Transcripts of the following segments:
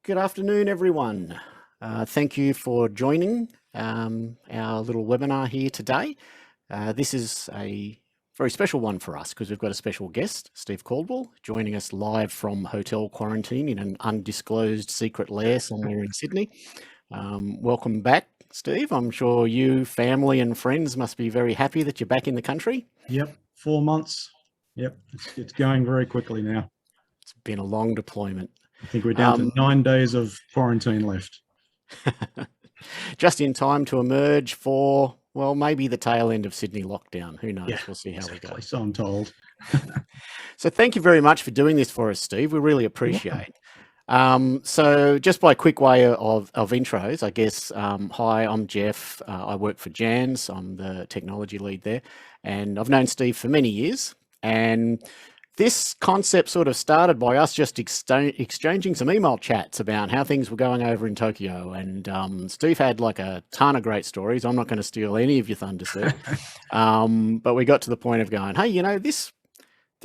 Good afternoon, everyone. Thank you for joining our little webinar here today. This is a very special one for us because we've got a special guest, Steve Caldwell, joining us live from hotel quarantine in an undisclosed secret lair somewhere in Sydney. Welcome back, Steve. I'm sure you, family and friends must be very happy that you're back in the country. Yep, 4 months. Yep, it's going very quickly now. It's been a long deployment. I think we're down to 9 days of quarantine left. Just in time to emerge for, well, maybe the tail end of Sydney lockdown. Who knows? Yeah, we'll see how we go. So I'm told. So thank you very much for doing this for us, Steve. We really appreciate it. So just by quick way of intros, I guess, hi, I'm Jeff. I work for Jans. I'm the technology lead there. And I've known Steve for many years. And this concept sort of started by us just exchanging some email chats about how things were going over in Tokyo. And Steve had like a ton of great stories. I'm not going to steal any of your thunder, Steve. But we got to the point of going, hey, you know, this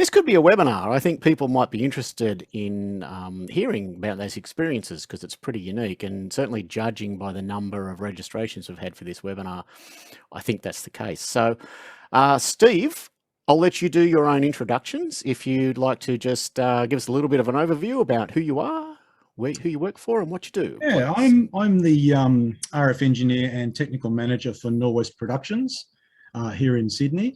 could be a webinar. I think people might be interested in hearing about those experiences because it's pretty unique, and certainly judging by the number of registrations we've had for this webinar, I think that's the case. So, Steve, I'll let you do your own introductions. If you'd like to just give us a little bit of an overview about who you are, who you work for, and what you do. Yeah, I'm the RF engineer and technical manager for Norwest Productions here in Sydney.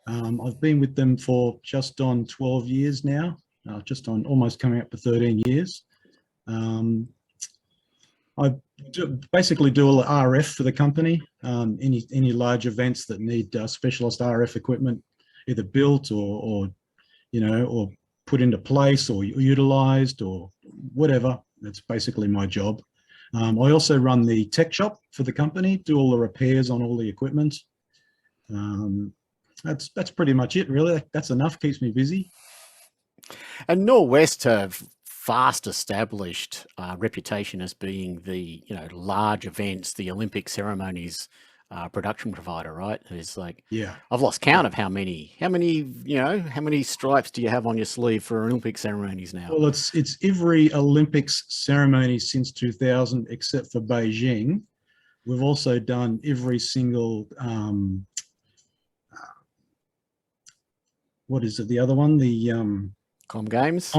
I've been with them for just on 12 years now, just on almost coming up to 13 years. I basically do all the RF for the company. Any large events that need specialist RF equipment, either built or put into place or utilized or whatever. That's basically my job. I also run the tech shop for the company, do all the repairs on all the equipment. That's pretty much it, really. That's enough, keeps me busy. And Norwest have fast established reputation as being the large events, the Olympic ceremonies production provider, right? It's like, yeah, I've lost count of how many stripes do you have on your sleeve for Olympic ceremonies now? Well, it's every Olympics ceremony since 2000 except for Beijing. We've also done every single what is it, the other one, the Com Games.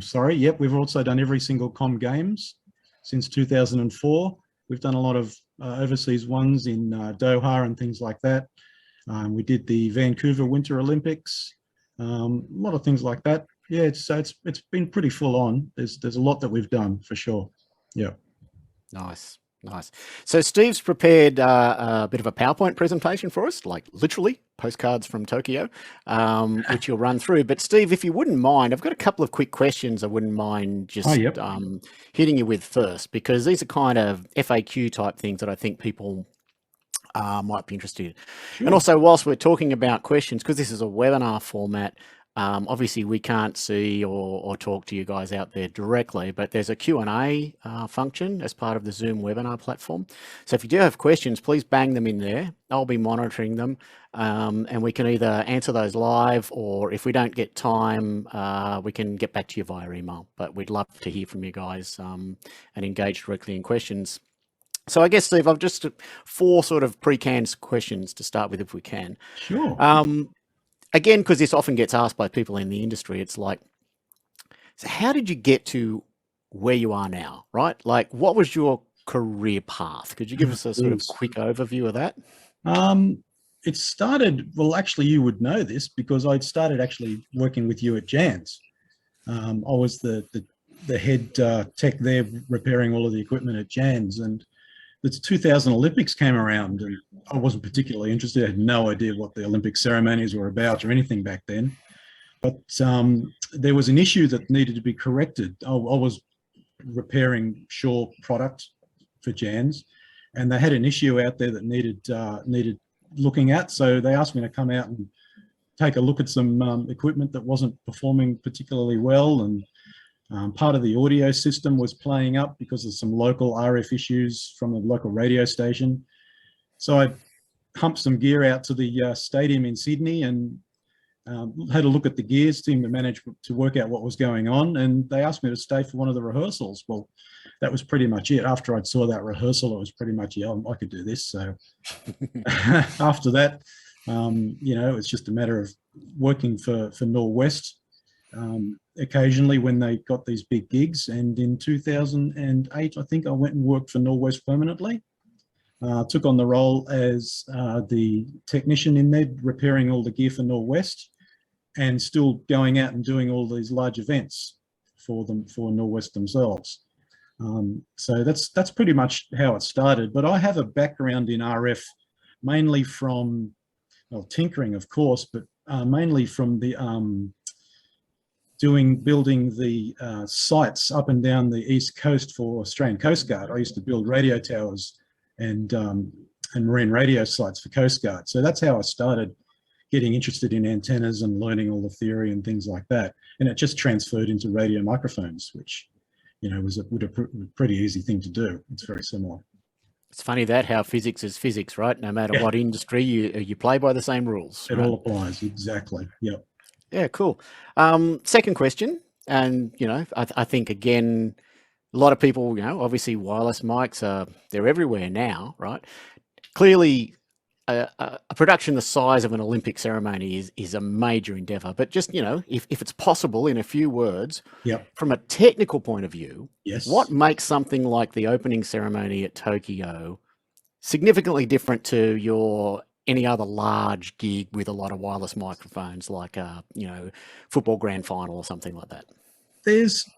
Sorry. Yep, we've also done every single Com Games since 2004. We've done a lot of overseas ones in Doha and things like that. We did the Vancouver Winter Olympics, a lot of things like that. Yeah, it's been pretty full on. There's a lot that we've done for sure. Yeah. Nice. So Steve's prepared a bit of a PowerPoint presentation for us, like literally postcards from Tokyo, which you'll run through. But Steve, if you wouldn't mind, I've got a couple of quick questions I wouldn't mind just hitting you with first, because these are kind of FAQ type things that I think people might be interested in. Sure. And also, whilst we're talking about questions, because this is a webinar format, obviously we can't see or talk to you guys out there directly, but there's a Q&A function as part of the Zoom webinar platform. So if you do have questions, please bang them in there. I'll be monitoring them, and we can either answer those live, or if we don't get time, we can get back to you via email. But we'd love to hear from you guys and engage directly in questions. So I guess, Steve, I've just 4 sort of pre-canned questions to start with, if we can. Sure. Again, because this often gets asked by people in the industry, it's like, so how did you get to where you are now, right? Like, what was your career path? Could you give us a sort of quick overview of that? It started, well, actually, you would know this because I'd started actually working with you at Jans. I was the head tech there, repairing all of the equipment at Jans, and the 2000 Olympics came around and I wasn't particularly interested. I had no idea what the Olympic ceremonies were about or anything back then. But there was an issue that needed to be corrected. I was repairing Shaw product for Jans, and they had an issue out there that needed looking at. So they asked me to come out and take a look at some equipment that wasn't performing particularly well, and part of the audio system was playing up because of some local RF issues from the local radio station. So I humped some gear out to the stadium in Sydney and had a look at the gears, seemed to manage to work out what was going on, and they asked me to stay for one of the rehearsals. Well, that was pretty much it. After I saw that rehearsal, it was pretty much, yeah, I could do this. So after that, it's just a matter of working for Norwest occasionally when they got these big gigs. And in 2008, I think I went and worked for Norwest permanently. Took on the role as the technician in there, repairing all the gear for Norwest, and still going out and doing all these large events for Norwest themselves. So that's pretty much how it started. But I have a background in RF, mainly from, well, tinkering, of course, but mainly from the building the sites up and down the east coast for Australian Coast Guard. I used to build radio towers and marine radio sites for Coast Guard. So that's how I started getting interested in antennas and learning all the theory and things like that. And it just transferred into radio microphones, which, was a pretty easy thing to do. It's very similar. It's funny that how physics is physics, right? No matter what industry, you play by the same rules. It all applies, exactly. Yep. Yeah, cool. Second question, and I think again, a lot of people, obviously wireless mics they're everywhere now, right? Clearly, a production the size of an Olympic ceremony is a major endeavor. But just, if it's possible in a few words, from a technical point of view, what makes something like the opening ceremony at Tokyo significantly different to any other large gig with a lot of wireless microphones, like football grand final or something like that? There's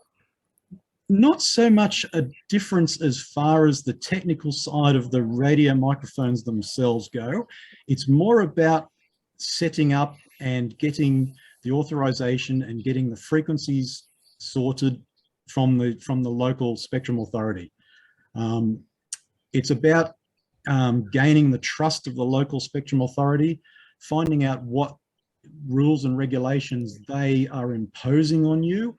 not so much a difference as far as the technical side of the radio microphones themselves go. It's more about setting up and getting the authorization and getting the frequencies sorted from the local spectrum authority. It's about gaining the trust of the local spectrum authority, finding out what rules and regulations they are imposing on you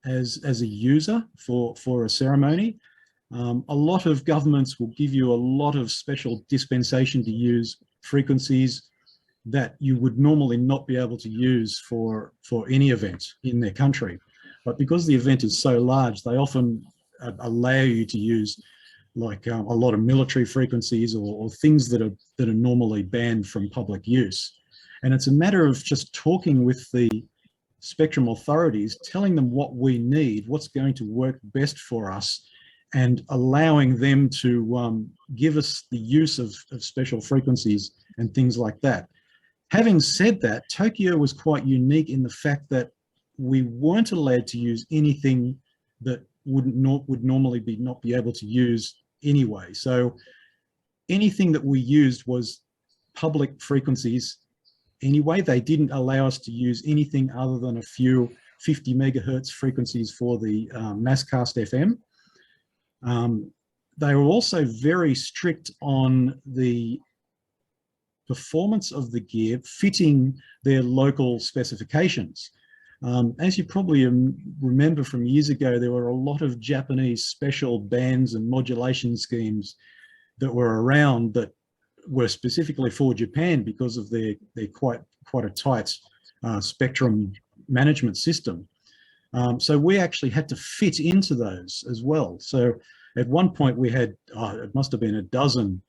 as a user for a ceremony. A lot of governments will give you a lot of special dispensation to use frequencies that you would normally not be able to use for any event in their country. But because the event is so large, they often allow you to use like a lot of military frequencies or things that are normally banned from public use. And it's a matter of just talking with the spectrum authorities, telling them what we need, what's going to work best for us, and allowing them to give us the use of special frequencies and things like that. Having said that, Tokyo was quite unique in the fact that we weren't allowed to use anything that would normally not be able to use anyway. So anything that we used was public frequencies anyway. They didn't allow us to use anything other than a few 50 megahertz frequencies for the Masscast FM. They were also very strict on the performance of the gear fitting their local specifications. As you probably remember from years ago, there were a lot of Japanese special bands and modulation schemes that were around that were specifically for Japan because of their quite a tight spectrum management system. So we actually had to fit into those as well. So at one point we had, it must have been a dozen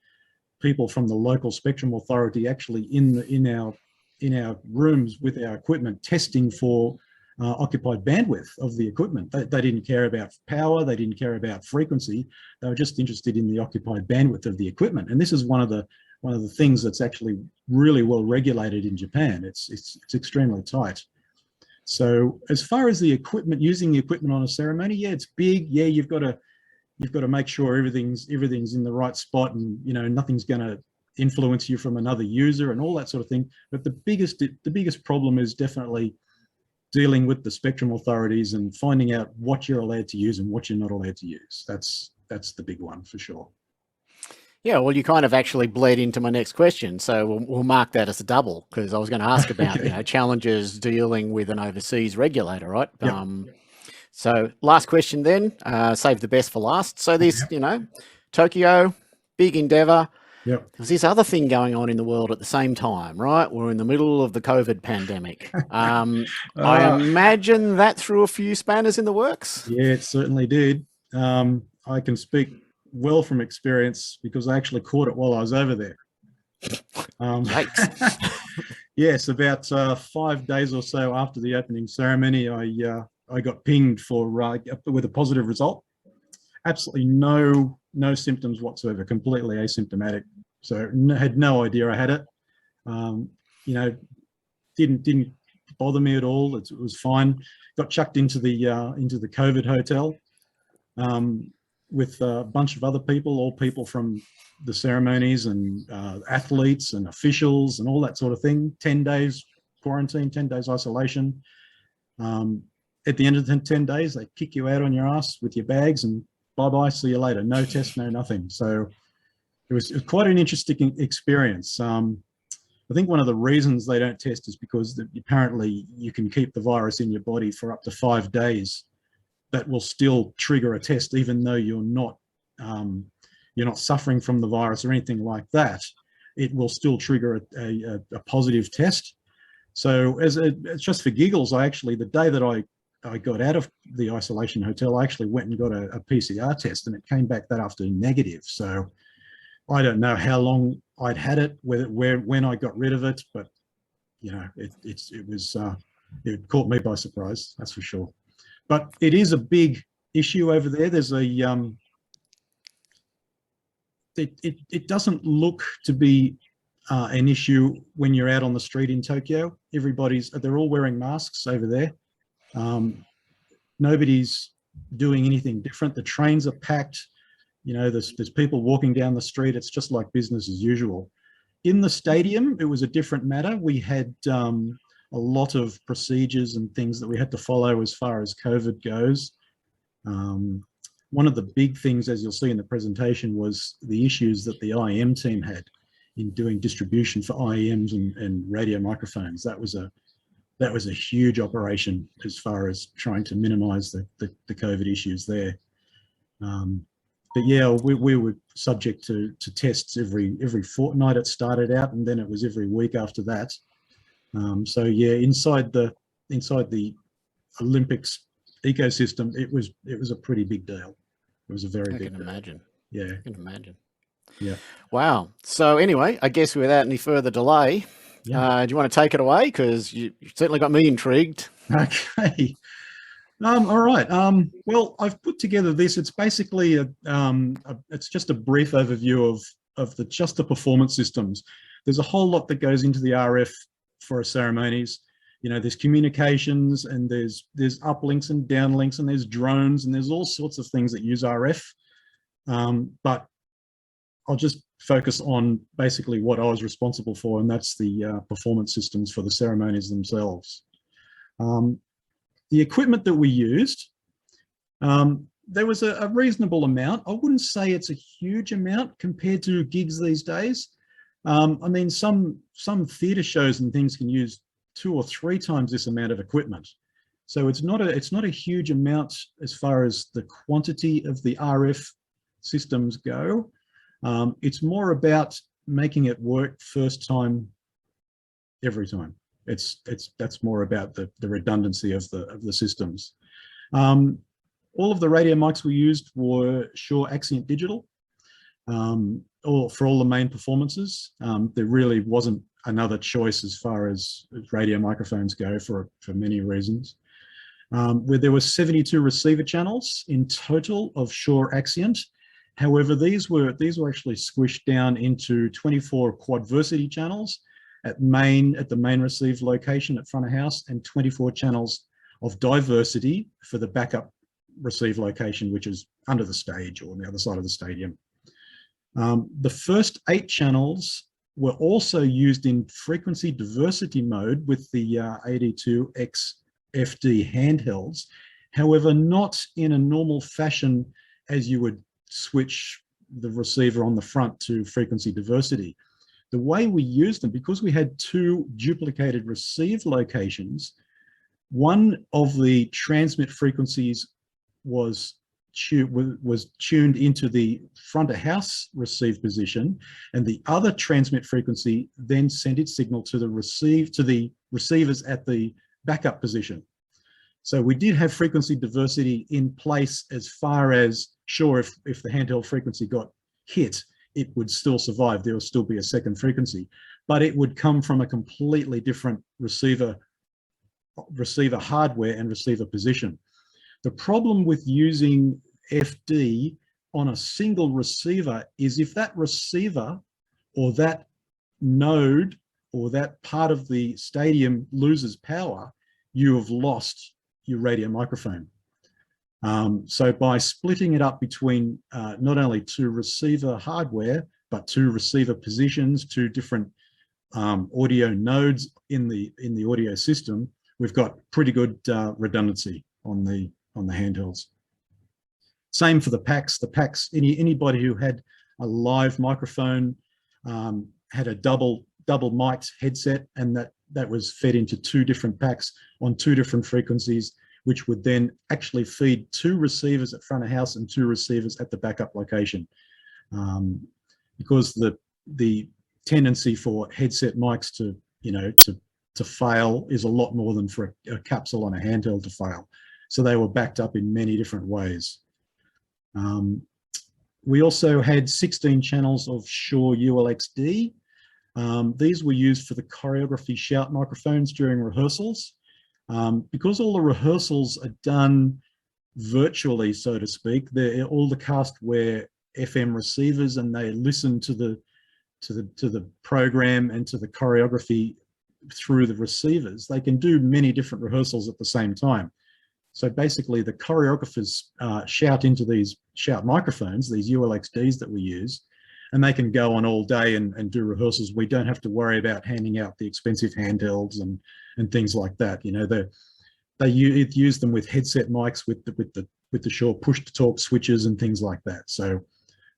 people from the local spectrum authority actually in our rooms with our equipment testing for occupied bandwidth of the equipment. They didn't care about power, they didn't care about frequency, they were just interested in the occupied bandwidth of the equipment. And this is one of the things that's actually really well regulated in Japan. It's extremely tight. So as far as the equipment, using the equipment on a ceremony, yeah, it's big. Yeah, you've got to make sure everything's in the right spot, and nothing's going to influence you from another user and all that sort of thing. But the biggest problem is definitely dealing with the spectrum authorities and finding out what you're allowed to use and what you're not allowed to use. That's the big one for sure. Yeah, well, you kind of actually bled into my next question, so we'll mark that as a double, because I was going to ask about Okay. challenges dealing with an overseas regulator, right? Yep. So last question then, save the best for last. So this, Tokyo, big endeavor. Yep. There's this other thing going on in the world at the same time, right? We're in the middle of the COVID pandemic. I imagine that threw a few spanners in the works. Yeah, it certainly did. I can speak well from experience because I actually caught it while I was over there. Yikes. Yes, about 5 days or so after the opening ceremony, I got pinged for with a positive result. Absolutely no symptoms whatsoever, completely asymptomatic. So had no idea I had it. You know, didn't bother me at all. It was fine. Got chucked into the COVID hotel with a bunch of other people, all people from the ceremonies and athletes and officials and all that sort of thing. 10 days quarantine, 10 days isolation. At the end of the 10 days, they kick you out on your ass with your bags and bye-bye, see you later. No test, no nothing. So it was quite an interesting experience. I think one of the reasons they don't test is because apparently you can keep the virus in your body for up to 5 days. That will still trigger a test, even though you're not suffering from the virus or anything like that. It will still trigger a positive test. So it's just for giggles, the day that I got out of the isolation hotel, I actually went and got a PCR test, and it came back that afternoon negative. So I don't know how long I'd had it, when I got rid of it, but it caught me by surprise, that's for sure. But it is a big issue over there. There's it doesn't look to be an issue when you're out on the street in Tokyo. They're all wearing masks over there. Nobody's doing anything different. The trains are packed. There's people walking down the street. It's just like business as usual. In the stadium, it was a different matter. We had a lot of procedures and things that we had to follow as far as COVID goes. One of the big things, as you'll see in the presentation, was the issues that the IEM team had in doing distribution for IEMs and radio microphones. That was a huge operation as far as trying to minimize the COVID issues there. But yeah, we were subject to tests every fortnight. It started out, and then it was every week after that. So yeah, inside the Olympics ecosystem, it was a pretty big deal. It was a very big deal. I can imagine. Yeah, I can imagine. Yeah. Wow. So anyway, I guess without any further delay, do you want to take it away? Because you certainly got me intrigued. Okay. All right. Well, I've put together this. It's basically it's just a brief overview of the performance systems. There's a whole lot that goes into the RF for our ceremonies. There's communications, and there's uplinks and downlinks, and there's drones, and there's all sorts of things that use RF. But I'll just focus on basically what I was responsible for, and that's the performance systems for the ceremonies themselves. The equipment that we used, there was a reasonable amount. I wouldn't say it's a huge amount compared to gigs these days. I mean, some theatre shows and things can use 2 or 3 times this amount of equipment. So it's not a huge amount as far as the quantity of the RF systems go. It's more about making it work first time, every time. That's more about the redundancy of the systems. All of the radio mics we used were Shure Axient Digital, for all the main performances. There really wasn't another choice as far as radio microphones go for many reasons. Where there were 72 receiver channels in total of Shure Axient. However, these were actually squished down into 24 quadversity channels at the main receive location at front of house, and 24 channels of diversity for the backup receive location, which is under the stage or on the other side of the stadium. The first 8 channels were also used in frequency diversity mode with the 82X FD handhelds. However, not in a normal fashion as you would switch the receiver on the front to frequency diversity. The way we used them, because we had 2 duplicated receive locations, one of the transmit frequencies was tuned into the front of house receive position, and the other transmit frequency then sent its signal to the receivers at the backup position. So we did have frequency diversity in place as far as, sure, if the handheld frequency got hit, it would still survive. There will still be a second frequency, but it would come from a completely different receiver hardware and receiver position. The problem with using FD on a single receiver is if that receiver or that node or that part of the stadium loses power, you have lost your radio microphone. So by splitting it up between not only two receiver hardware, but two receiver positions, two different audio nodes in the audio system, we've got pretty good redundancy on the handhelds. Same for the packs. The packs, anybody who had a live microphone had a double mic'd headset, and that was fed into two different packs on two different frequencies, which would then actually feed two receivers at front of house and two receivers at the backup location. Because the tendency for headset mics to fail is a lot more than for a capsule on a handheld to fail. So they were backed up in many different ways. We also had 16 channels of Shure ULXD. These were used for the choreography shout microphones during rehearsals. Because all the rehearsals are done virtually, so to speak, all the cast wear FM receivers and they listen to the program and to the choreography through the receivers. They can do many different rehearsals at the same time. So basically the choreographers shout into these shout microphones, these ULXDs that we use, and they can go on all day and do rehearsals. We don't have to worry about handing out the expensive handhelds and things like that. You know, they use them with headset mics with the Shure push-to-talk switches and things like that. So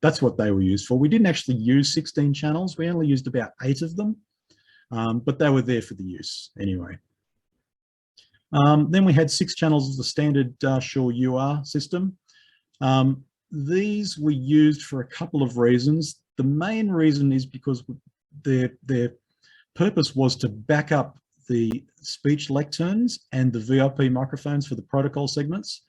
that's what they were used for. We didn't actually use 16 channels. We only used about 8 of them, but they were there for the use anyway. Then we had 6 channels of the standard Shure UR system. These were used for a couple of reasons. The main reason is because their purpose was to back up the speech lecterns and the VIP microphones for the protocol segments.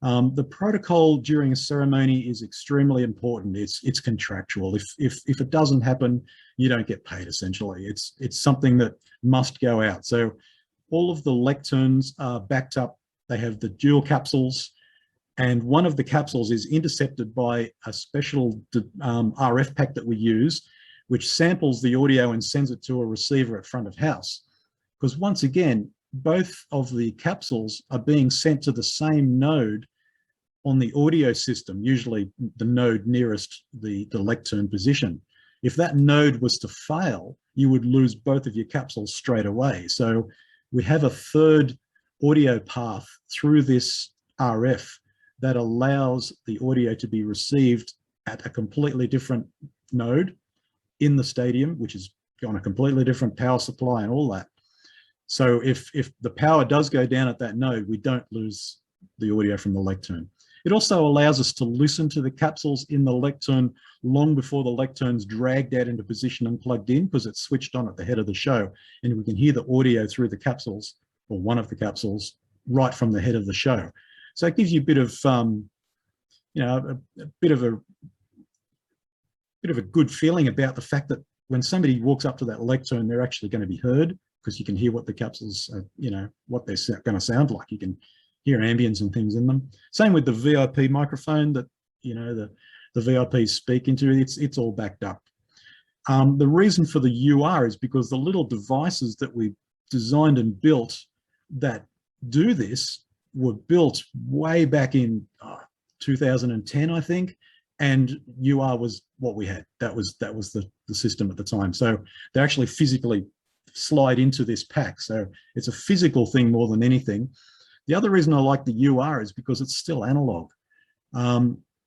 The protocol during a ceremony is extremely important. It's contractual. If it doesn't happen, you don't get paid, essentially. It's something that must go out. So all of the lecterns are backed up. They have the dual capsules, and one of the capsules is intercepted by a special RF pack that we use, which samples the audio and sends it to a receiver at front of house. Because once again, both of the capsules are being sent to the same node on the audio system, usually the node nearest the lectern position. If that node was to fail, you would lose both of your capsules straight away. So we have a third audio path through this RF that allows the audio to be received at a completely different node in the stadium, which is on a completely different power supply and all that. So if the power does go down at that node, we don't lose the audio from the lectern. It also allows us to listen to the capsules in the lectern long before the lectern's dragged out into position and plugged in, because it's switched on at the head of the show, and we can hear the audio through the capsules, or one of the capsules, right from the head of the show. So it gives you a bit of, a bit of a good feeling about the fact that when somebody walks up to that lectern, they're actually going to be heard, because you can hear what the capsules, what they're going to sound like. You can hear ambience and things in them. Same with the VIP microphone that, the VIPs speak into. It's all backed up. The reason for the UR is because the little devices that we designed and built that do this were built way back in 2010, I think, and UR was what we had. That was the system at the time. So they actually physically slide into this pack. So it's a physical thing more than anything. The other reason I like the UR is because it's still analog.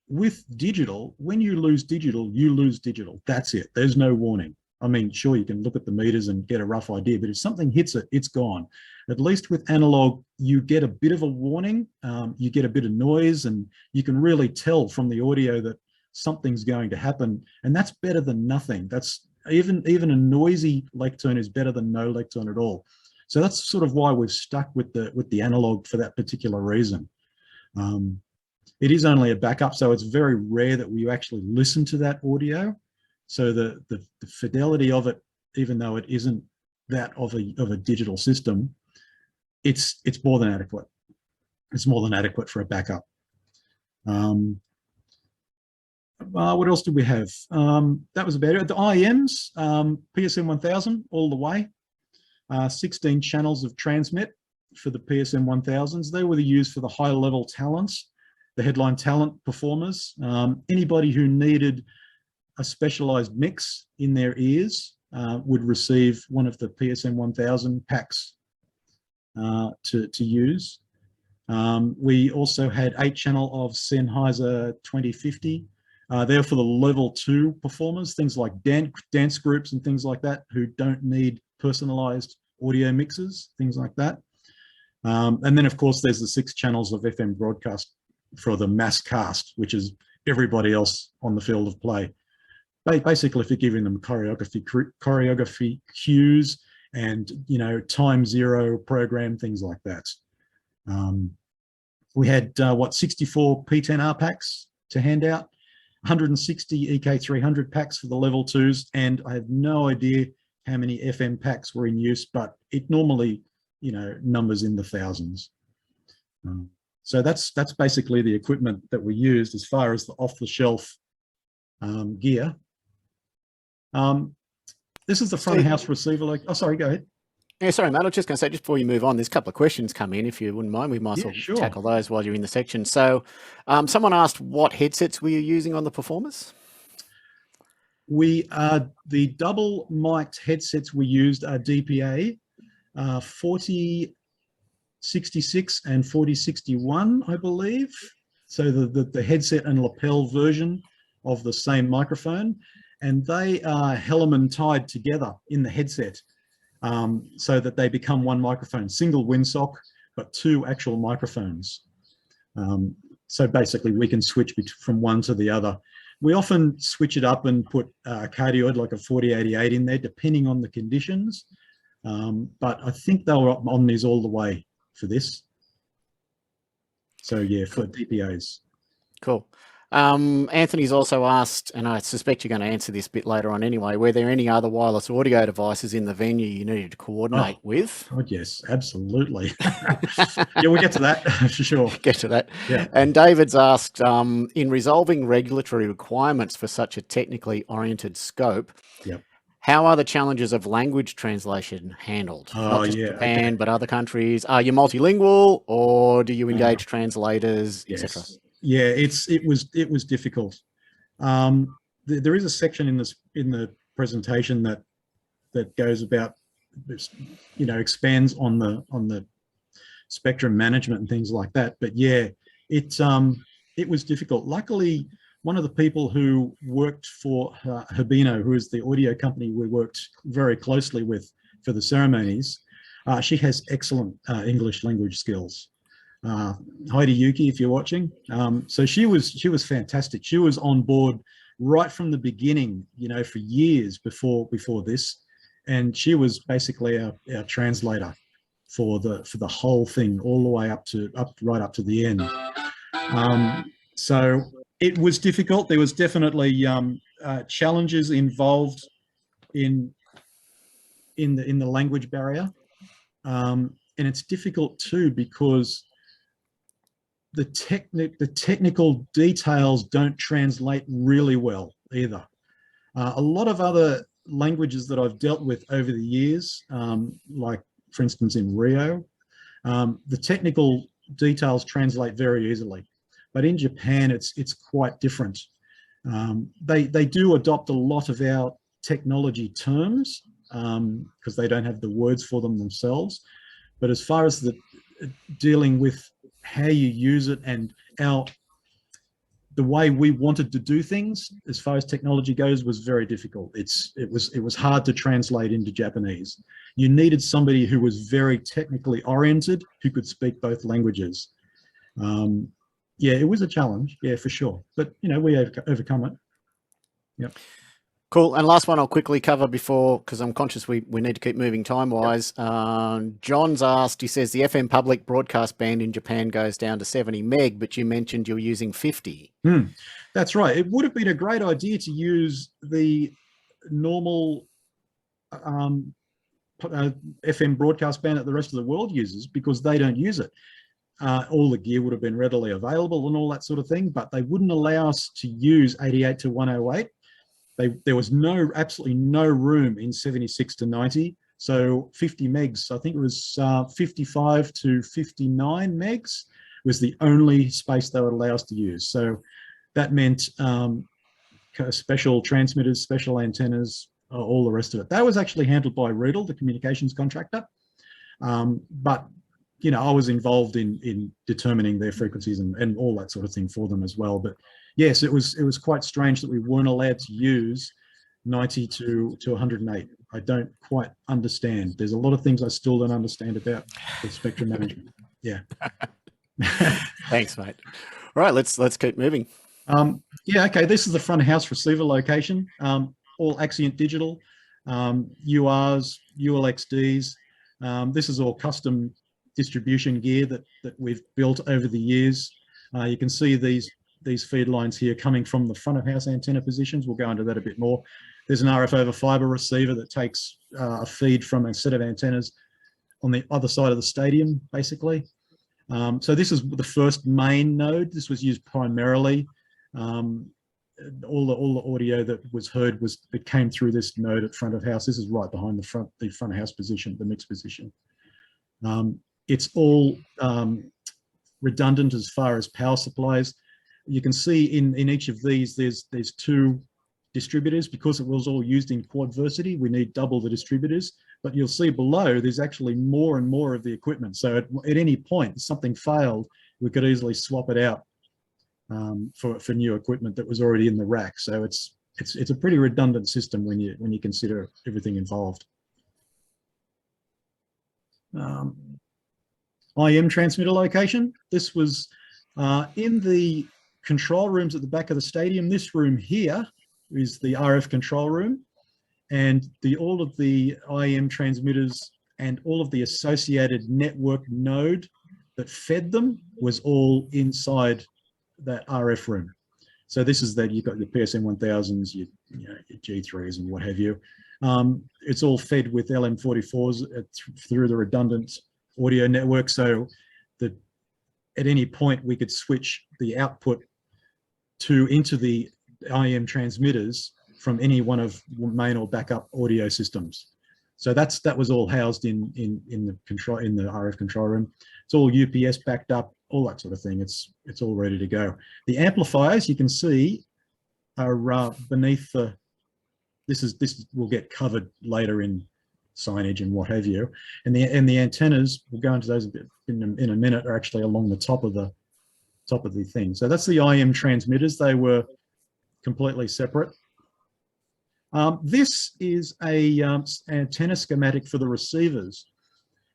With digital, when you lose digital, you lose digital. That's it. There's no warning. I mean, sure, you can look at the meters and get a rough idea, but if something hits it, it's gone. At least with analog, you get a bit of a warning, you get a bit of noise, and you can really tell from the audio that something's going to happen, and that's better than nothing. That's even a noisy lectern is better than no lectern at all. So that's sort of why we've stuck with the analog for that particular reason. It is only a backup, so it's very rare that we actually listen to that audio. So the fidelity of it, even though it isn't that of a digital system, it's more than adequate. It's more than adequate for a backup. What else did we have? That was about it. The IEMs, PSM 1000 all the way. 16 channels of transmit for the PSM 1000s. They were used for the high level talents, the headline talent performers, anybody who needed a specialized mix in their ears would receive one of the PSM 1000 packs to use. We also had 8-channel of Sennheiser 2050. They're for the level 2 performers, things like dance groups and things like that, who don't need personalized audio mixes, things like that. And then, of course, there's the 6 channels of FM broadcast for the mass cast, which is everybody else on the field of play. Basically, if you're giving them choreography cues and, you know, time zero program, things like that. We had, 64 P10R packs to hand out, 160 EK300 packs for the level 2s, and I have no idea how many FM packs were in use, but it normally, you know, numbers in the thousands. So that's basically the equipment that we used as far as the off-the-shelf gear. This is the front house receiver. Like, oh, sorry, go ahead. Yeah, sorry, mate. I was just going to say, just before you move on, there's a couple of questions come in. If you wouldn't mind, we might as well tackle those while you're in the section. So someone asked what headsets were you using on the performers? The double mic'd headsets we used are DPA 4066 and 4061, I believe. So the headset and lapel version of the same microphone, and they are Hellerman tied together in the headset so that they become one microphone, single windsock, but 2 actual microphones. So basically we can switch from one to the other. We often switch it up and put a cardioid like a 4088 in there, depending on the conditions. But I think they were on these all the way for this. So yeah, for DPAs. Cool. Anthony's also asked, and I suspect you're going to answer this a bit later on anyway, were there any other wireless audio devices in the venue you needed to coordinate with? Oh, yes, absolutely. Yeah, we'll get to that for sure. Get to that. Yeah. And David's asked, in resolving regulatory requirements for such a technically oriented scope, yep, how are the challenges of language translation handled? Not just Japan, but other countries. Are you multilingual, or do you engage translators, etc.? Yeah, it was difficult. There is a section in the presentation that goes about, you know, expands on the spectrum management and things like that. But yeah, it was difficult. Luckily, one of the people who worked for Habino, who is the audio company we worked very closely with for the ceremonies, she has excellent English language skills. Heidi Yuki, if you're watching. So she was fantastic. She was on board right from the beginning, you know, for years before this, and she was basically our translator for the whole thing, all the way right up to the end. So it was difficult. There was definitely challenges involved in the language barrier, and it's difficult too because the technical details don't translate really well either. A lot of other languages that I've dealt with over the years, like for instance in Rio, the technical details translate very easily, but in Japan it's quite different. They do adopt a lot of our technology terms because they don't have the words for them themselves, but as far as dealing with how you use it and the way we wanted to do things as far as technology goes was very difficult. It was hard to translate into Japanese. You needed somebody who was very technically oriented, who could speak both languages. Yeah, it was a challenge, yeah, for sure. But you know, we overcome it. Yep. Cool. And last one I'll quickly cover before, because I'm conscious we need to keep moving Yep. time-wise. John's asked, he says, the FM public broadcast band in Japan goes down to 70 meg, but you mentioned you're using 50. That's right. It would have been a great idea to use the normal um, FM broadcast band that the rest of the world uses, because they don't use it. All the gear would have been readily available and all that sort of thing, but they wouldn't allow us to use 88 to 108. There was absolutely no room in 76 to 90. So 50 megs, I think it was 55 to 59 megs was the only space they would allow us to use. So that meant special transmitters, special antennas, all the rest of it. That was actually handled by Riedel, the communications contractor. But you know, I was involved in determining their frequencies and all that sort of thing for them as well. But yes, it was quite strange that we weren't allowed to use 90 to 108. I don't quite understand. There's a lot of things I still don't understand about the spectrum management. Yeah. Thanks, mate. All right, let's keep moving. Yeah, okay. This is the front of house receiver location. All Axient digital, URs, ULXDs. This is all custom distribution gear that we've built over the years. You can see these feed lines here coming from the front of house antenna positions. We'll go into that a bit more. There's an RF over fiber receiver that takes a feed from a set of antennas on the other side of the stadium, basically. So this is the first main node. This was used primarily. All the audio that was heard it came through this node at front of house. This is right behind the front of house position, the mix position. It's all redundant as far as power supplies. You can see in each of these, there's two distributors. Because it was all used in quadversity, we need double the distributors. But you'll see below, there's actually more and more of the equipment. So at any point, if something failed, we could easily swap it out for new equipment that was already in the rack. So it's a pretty redundant system when you consider everything involved. IM transmitter location. This was in the control rooms at the back of the stadium. This room here is the RF control room, and all of the IM transmitters and all of the associated network node that fed them was all inside that RF room. So this is that you've got your PSM 1000s, your G3s and what have you. It's all fed with LM44s through the redundant audio network, so that at any point we could switch the output into the IM transmitters from any one of main or backup audio systems. So that was all housed in the RF control room. It's all UPS backed up, all that sort of thing. It's all ready to go. The amplifiers, you can see, are beneath the. This will get covered later in signage and what have you. And the antennas, we'll go into those a bit in a minute, are actually along the top of the thing. So that's the IM transmitters. They were completely separate. This is a antenna schematic for the receivers.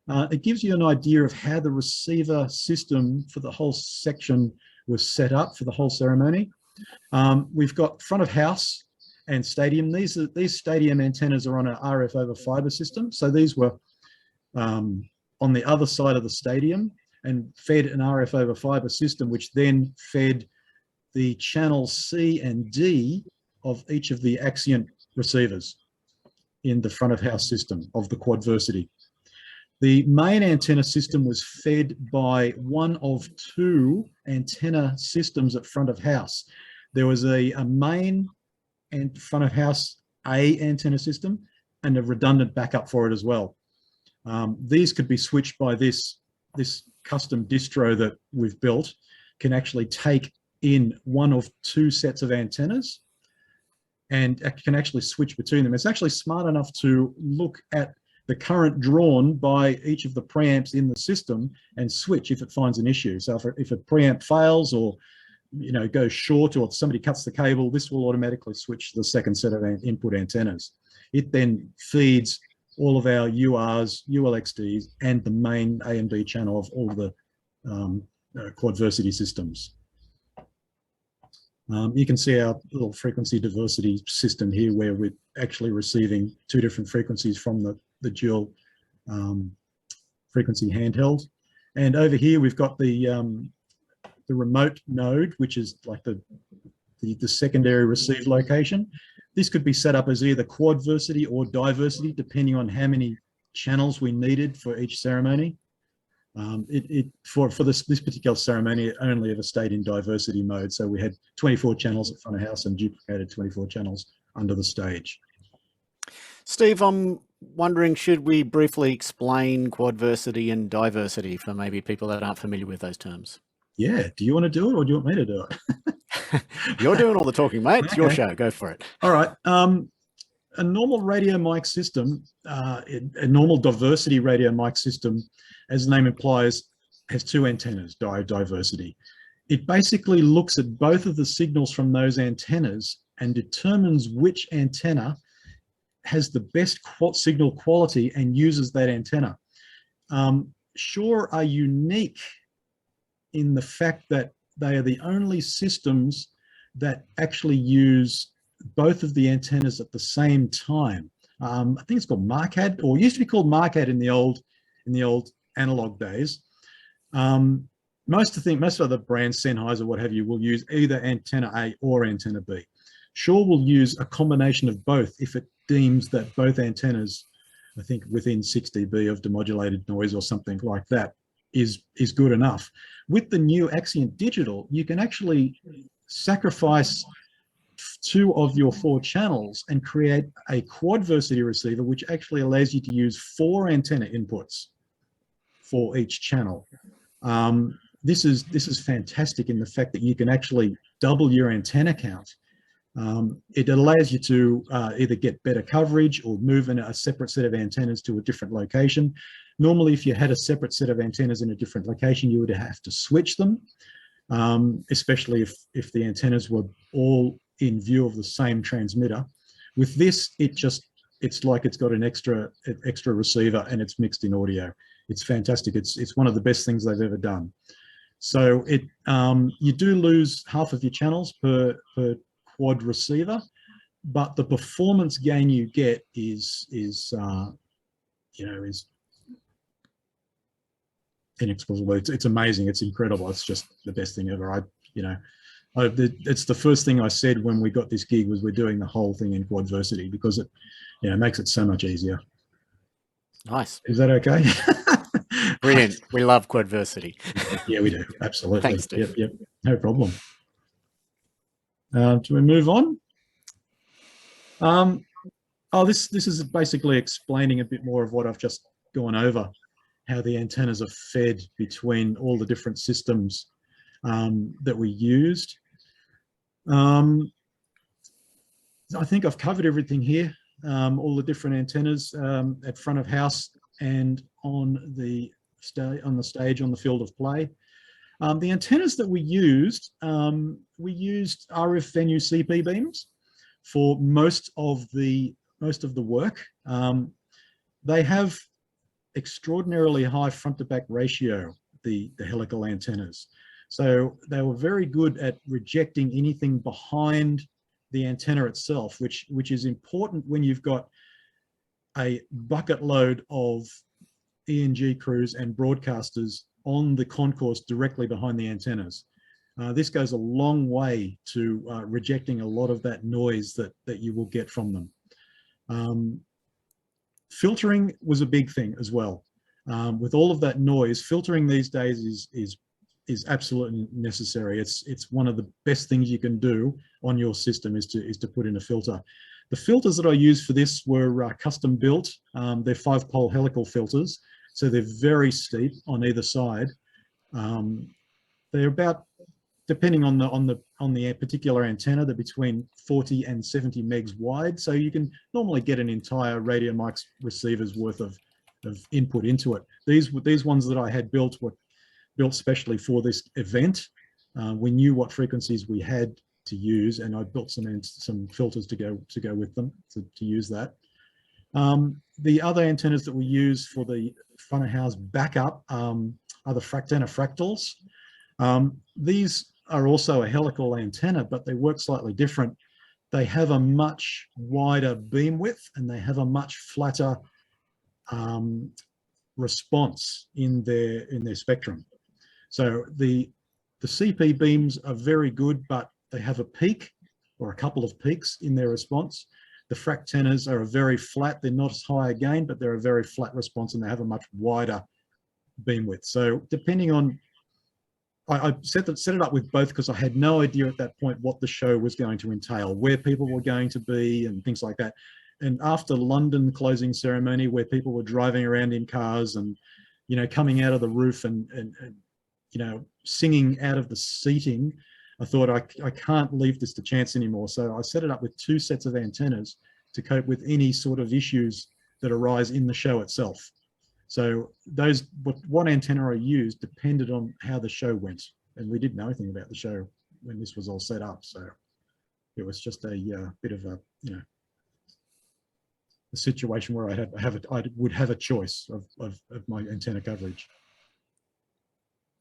It gives you an idea of how the receiver system for the whole section was set up for the whole ceremony. We've got front of house and stadium. These stadium antennas are on an RF over fiber system. So these were on the other side of the stadium and fed an RF over fiber system, which then fed the channel C and D of each of the Axient receivers in the front of house system of the quadversity. The main antenna system was fed by one of two antenna systems at front of house. There was a main and front of house A antenna system and a redundant backup for it as well. These could be switched by this custom distro that we've built, can actually take in one of two sets of antennas and can actually switch between them. It's actually smart enough to look at the current drawn by each of the preamps in the system and switch if it finds an issue. So if a preamp fails or goes short, or if somebody cuts the cable, this will automatically switch the second set of input antennas. It then feeds all of our URs, ULXDs, and the main AMD channel of all the quadversity systems. You can see our little frequency diversity system here, where we're actually receiving 2 different frequencies from the dual frequency handheld. And over here we've got the remote node, which is like the secondary receive location. This could be set up as either quadversity or diversity, depending on how many channels we needed for each ceremony. For this particular ceremony, it only ever stayed in diversity mode. So we had 24 channels at front of house and duplicated 24 channels under the stage. Steve, I'm wondering, should we briefly explain quadversity and diversity for maybe people that aren't familiar with those terms? Yeah. Do you want to do it, or do you want me to do it? You're doing all the talking, mate. It's your show. Go for it. All right. A normal radio mic system, a normal diversity radio mic system, as the name implies, has 2 antennas, diversity. It basically looks at both of the signals from those antennas and determines which antenna has the best signal quality and uses that antenna. Shure are unique in the fact that they are the only systems that actually use both of the antennas at the same time. I think it's called Marcad, or used to be called Marcad in the old analog days. Most of the brands, Sennheiser, what have you, will use either antenna A or antenna B. Shure will use a combination of both if it deems that both antennas, I think within 6 dB of demodulated noise or something like that, is good enough. With the new Axient Digital, you can actually sacrifice 2 of your 4 channels and create a quadversity receiver, which actually allows you to use 4 antenna inputs for each channel. This is fantastic in the fact that you can actually double your antenna count. It allows you to either get better coverage or move in a separate set of antennas to a different location. Normally, if you had a separate set of antennas in a different location, you would have to switch them, especially if the antennas were all in view of the same transmitter. With this, it's like it's got an extra receiver and it's mixed in audio. It's fantastic. It's one of the best things they've ever done. So you do lose half of your channels per quad receiver, but the performance gain you get is inexplicable. It's amazing. It's incredible. It's just the best thing ever. It's the first thing I said when we got this gig was we're doing the whole thing in quadversity because it makes it so much easier. Nice. Is that okay? Brilliant. We love quadversity. Yeah, we do. Absolutely. Thanks, Steve. Yep. No problem. Do we move on? This is basically explaining a bit more of what I've just gone over, how the antennas are fed between all the different systems that we used. I think I've covered everything here, all the different antennas at front of house and on the stage on the field of play. The antennas that we used RF venue CP beams for most of the work. They have extraordinarily high front to back ratio, the helical antennas. So they were very good at rejecting anything behind the antenna itself, which is important when you've got a bucket load of ENG crews and broadcasters on the concourse directly behind the antennas. This goes a long way to rejecting a lot of that noise that you will get from them. Filtering was a big thing as well. With all of that noise, filtering these days is absolutely necessary. It's one of the best things you can do on your system is to put in a filter. The filters that I used for this were custom built. They're 5-pole helical filters, so they're very steep on either side. They're about, depending on the particular antenna, they're between 40 and 70 megs wide. So you can normally get an entire radio mic's receiver's worth of input into it. These ones that I had built were built specially for this event. We knew what frequencies we had to use, and I built some filters to go with them to use that. The other antennas that we use for the front of house backup are the Fractana fractals. These are also a helical antenna, but they work slightly different. They have a much wider beam width and they have a much flatter response in their spectrum. So the CP beams are very good, but they have a peak or a couple of peaks in their response. The fractennas are very flat. They're not as high again, but they're a very flat response and they have a much wider beam width. So depending on, I set it up with both because I had no idea at that point what the show was going to entail, where people were going to be and things like that. And after London closing ceremony, where people were driving around in cars and, you know, coming out of the roof and you know, singing out of the seating, I thought I can't leave this to chance anymore. So I set it up with 2 sets of antennas to cope with any sort of issues that arise in the show itself. So those, what antenna I used depended on how the show went. And we didn't know anything about the show when this was all set up. So it was just a bit of a, you know, a situation where I would have a choice of my antenna coverage.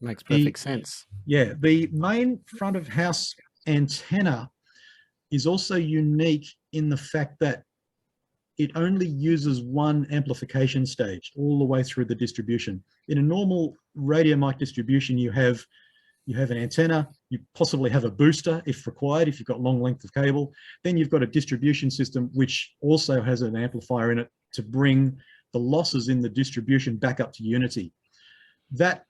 Makes perfect sense. Yeah, the main front of house antenna is also unique in the fact that it only uses one amplification stage all the way through the distribution. In a normal radio mic distribution, you have an antenna, you possibly have a booster if required, if you've got long length of cable. Then you've got a distribution system which also has an amplifier in it to bring the losses in the distribution back up to unity. That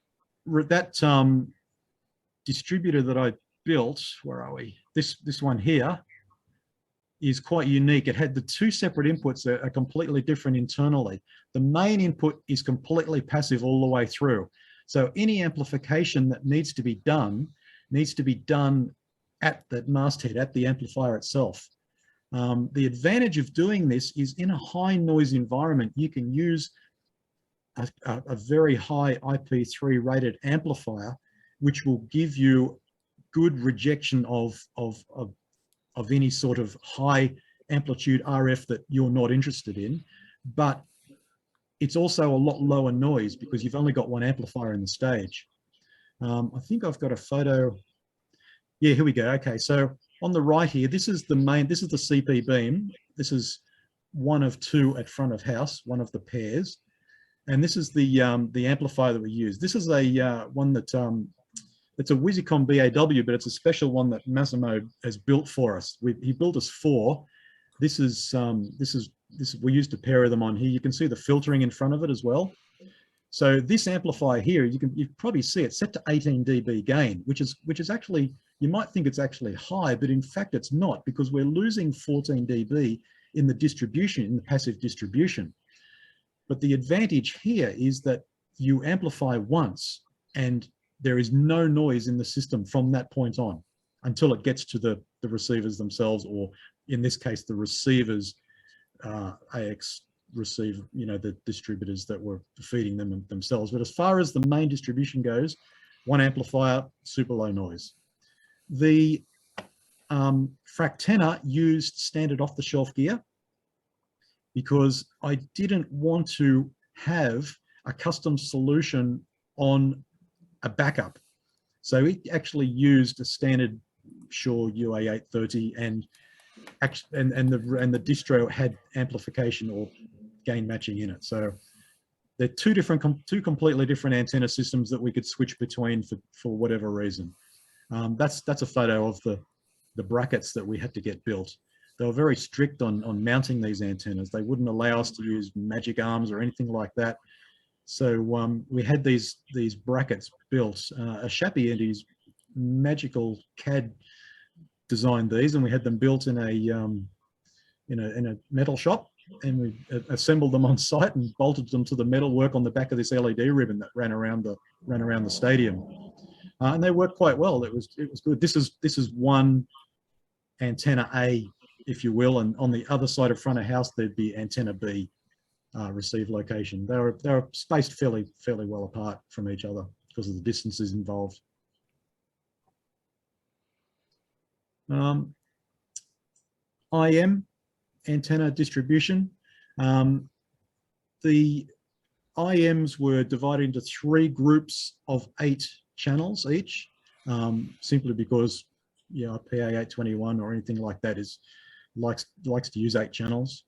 distributor that I built, where are we? This one here is quite unique. It had the 2 separate inputs that are completely different internally. The main input is completely passive all the way through. So any amplification that needs to be done at that masthead, at the amplifier itself. The advantage of doing this is in a high noise environment, you can use a very high IP3 rated amplifier, which will give you good rejection of any sort of high amplitude RF that you're not interested in. But it's also a lot lower noise because you've only got one amplifier in the stage. I think I've got a photo. Yeah, here we go. Okay, so on the right here, this is the CP beam. This is one of 2 at front of house, one of the pairs. And this is the amplifier that we use. This is a one that it's a Wizicom BAW, but it's a special one that Massimo has built for us. He built us 4. This is we used a pair of them on here. You can see the filtering in front of it as well. So this amplifier here, you probably see it's set to 18 dB gain, which is actually, you might think it's actually high, but in fact it's not, because we're losing 14 dB in the distribution, in the passive distribution. But the advantage here is that you amplify once and there is no noise in the system from that point on until it gets to the receivers themselves, or in this case, the receivers, AX receive, you know, the distributors that were feeding them themselves. But as far as the main distribution goes, one amplifier, super low noise. The Fractenna used standard off-the-shelf gear because I didn't want to have a custom solution on a backup. So it actually used a standard Shure UA830 and the distro had amplification or gain matching in it. So they're two completely different antenna systems that we could switch between for whatever reason. That's a photo of the brackets that we had to get built. They were very strict on mounting these antennas. They wouldn't allow us to use magic arms or anything like that. So we had these brackets built. Shappy and his magical CAD designed these, and we had them built in a metal shop, and we assembled them on site and bolted them to the metal work on the back of this LED ribbon that ran around the stadium, and they worked quite well. It was good. This is one antenna A, if you will, and on the other side of front of house there'd be antenna B receive location. They were spaced fairly well apart from each other because of the distances involved. IM antenna distribution. The IMs were divided into 3 groups of 8 channels each. simply because, you know, a PA821 or anything like that likes to use 8 channels.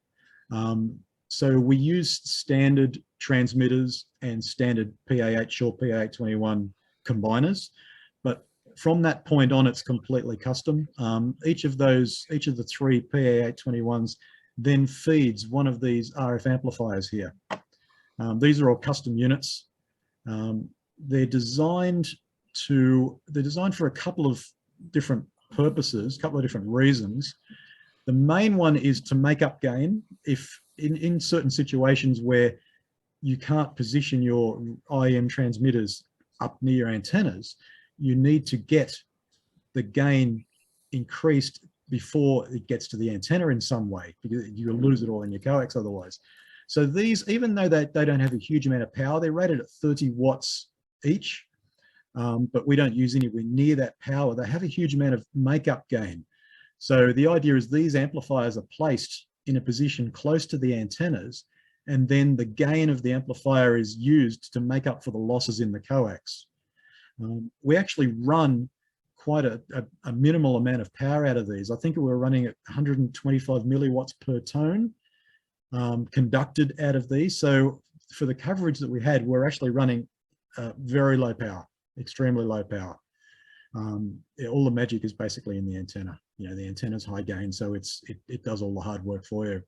So we use standard transmitters and standard PA8 short PA821 combiners, but from that point on, it's completely custom. Each of the 3 PA821s then feeds one of these RF amplifiers here. These are all custom units. They're designed for a couple of different purposes, a couple of different reasons. The main one is to make up gain. If in certain situations where you can't position your IM transmitters up near your antennas, you need to get the gain increased before it gets to the antenna in some way, because you'll lose it all in your coax otherwise. So these, even though they don't have a huge amount of power, they're rated at 30 watts each, but we don't use anywhere near that power. They have a huge amount of makeup gain. So the idea is these amplifiers are placed in a position close to the antennas, and then the gain of the amplifier is used to make up for the losses in the coax. We actually run quite a minimal amount of power out of these. I think we were running at 125 milliwatts per tone conducted out of these. So for the coverage that we had, we're actually running very low power, extremely low power. All the magic is basically in the antenna. You know, the antenna's high gain, so it does all the hard work for you.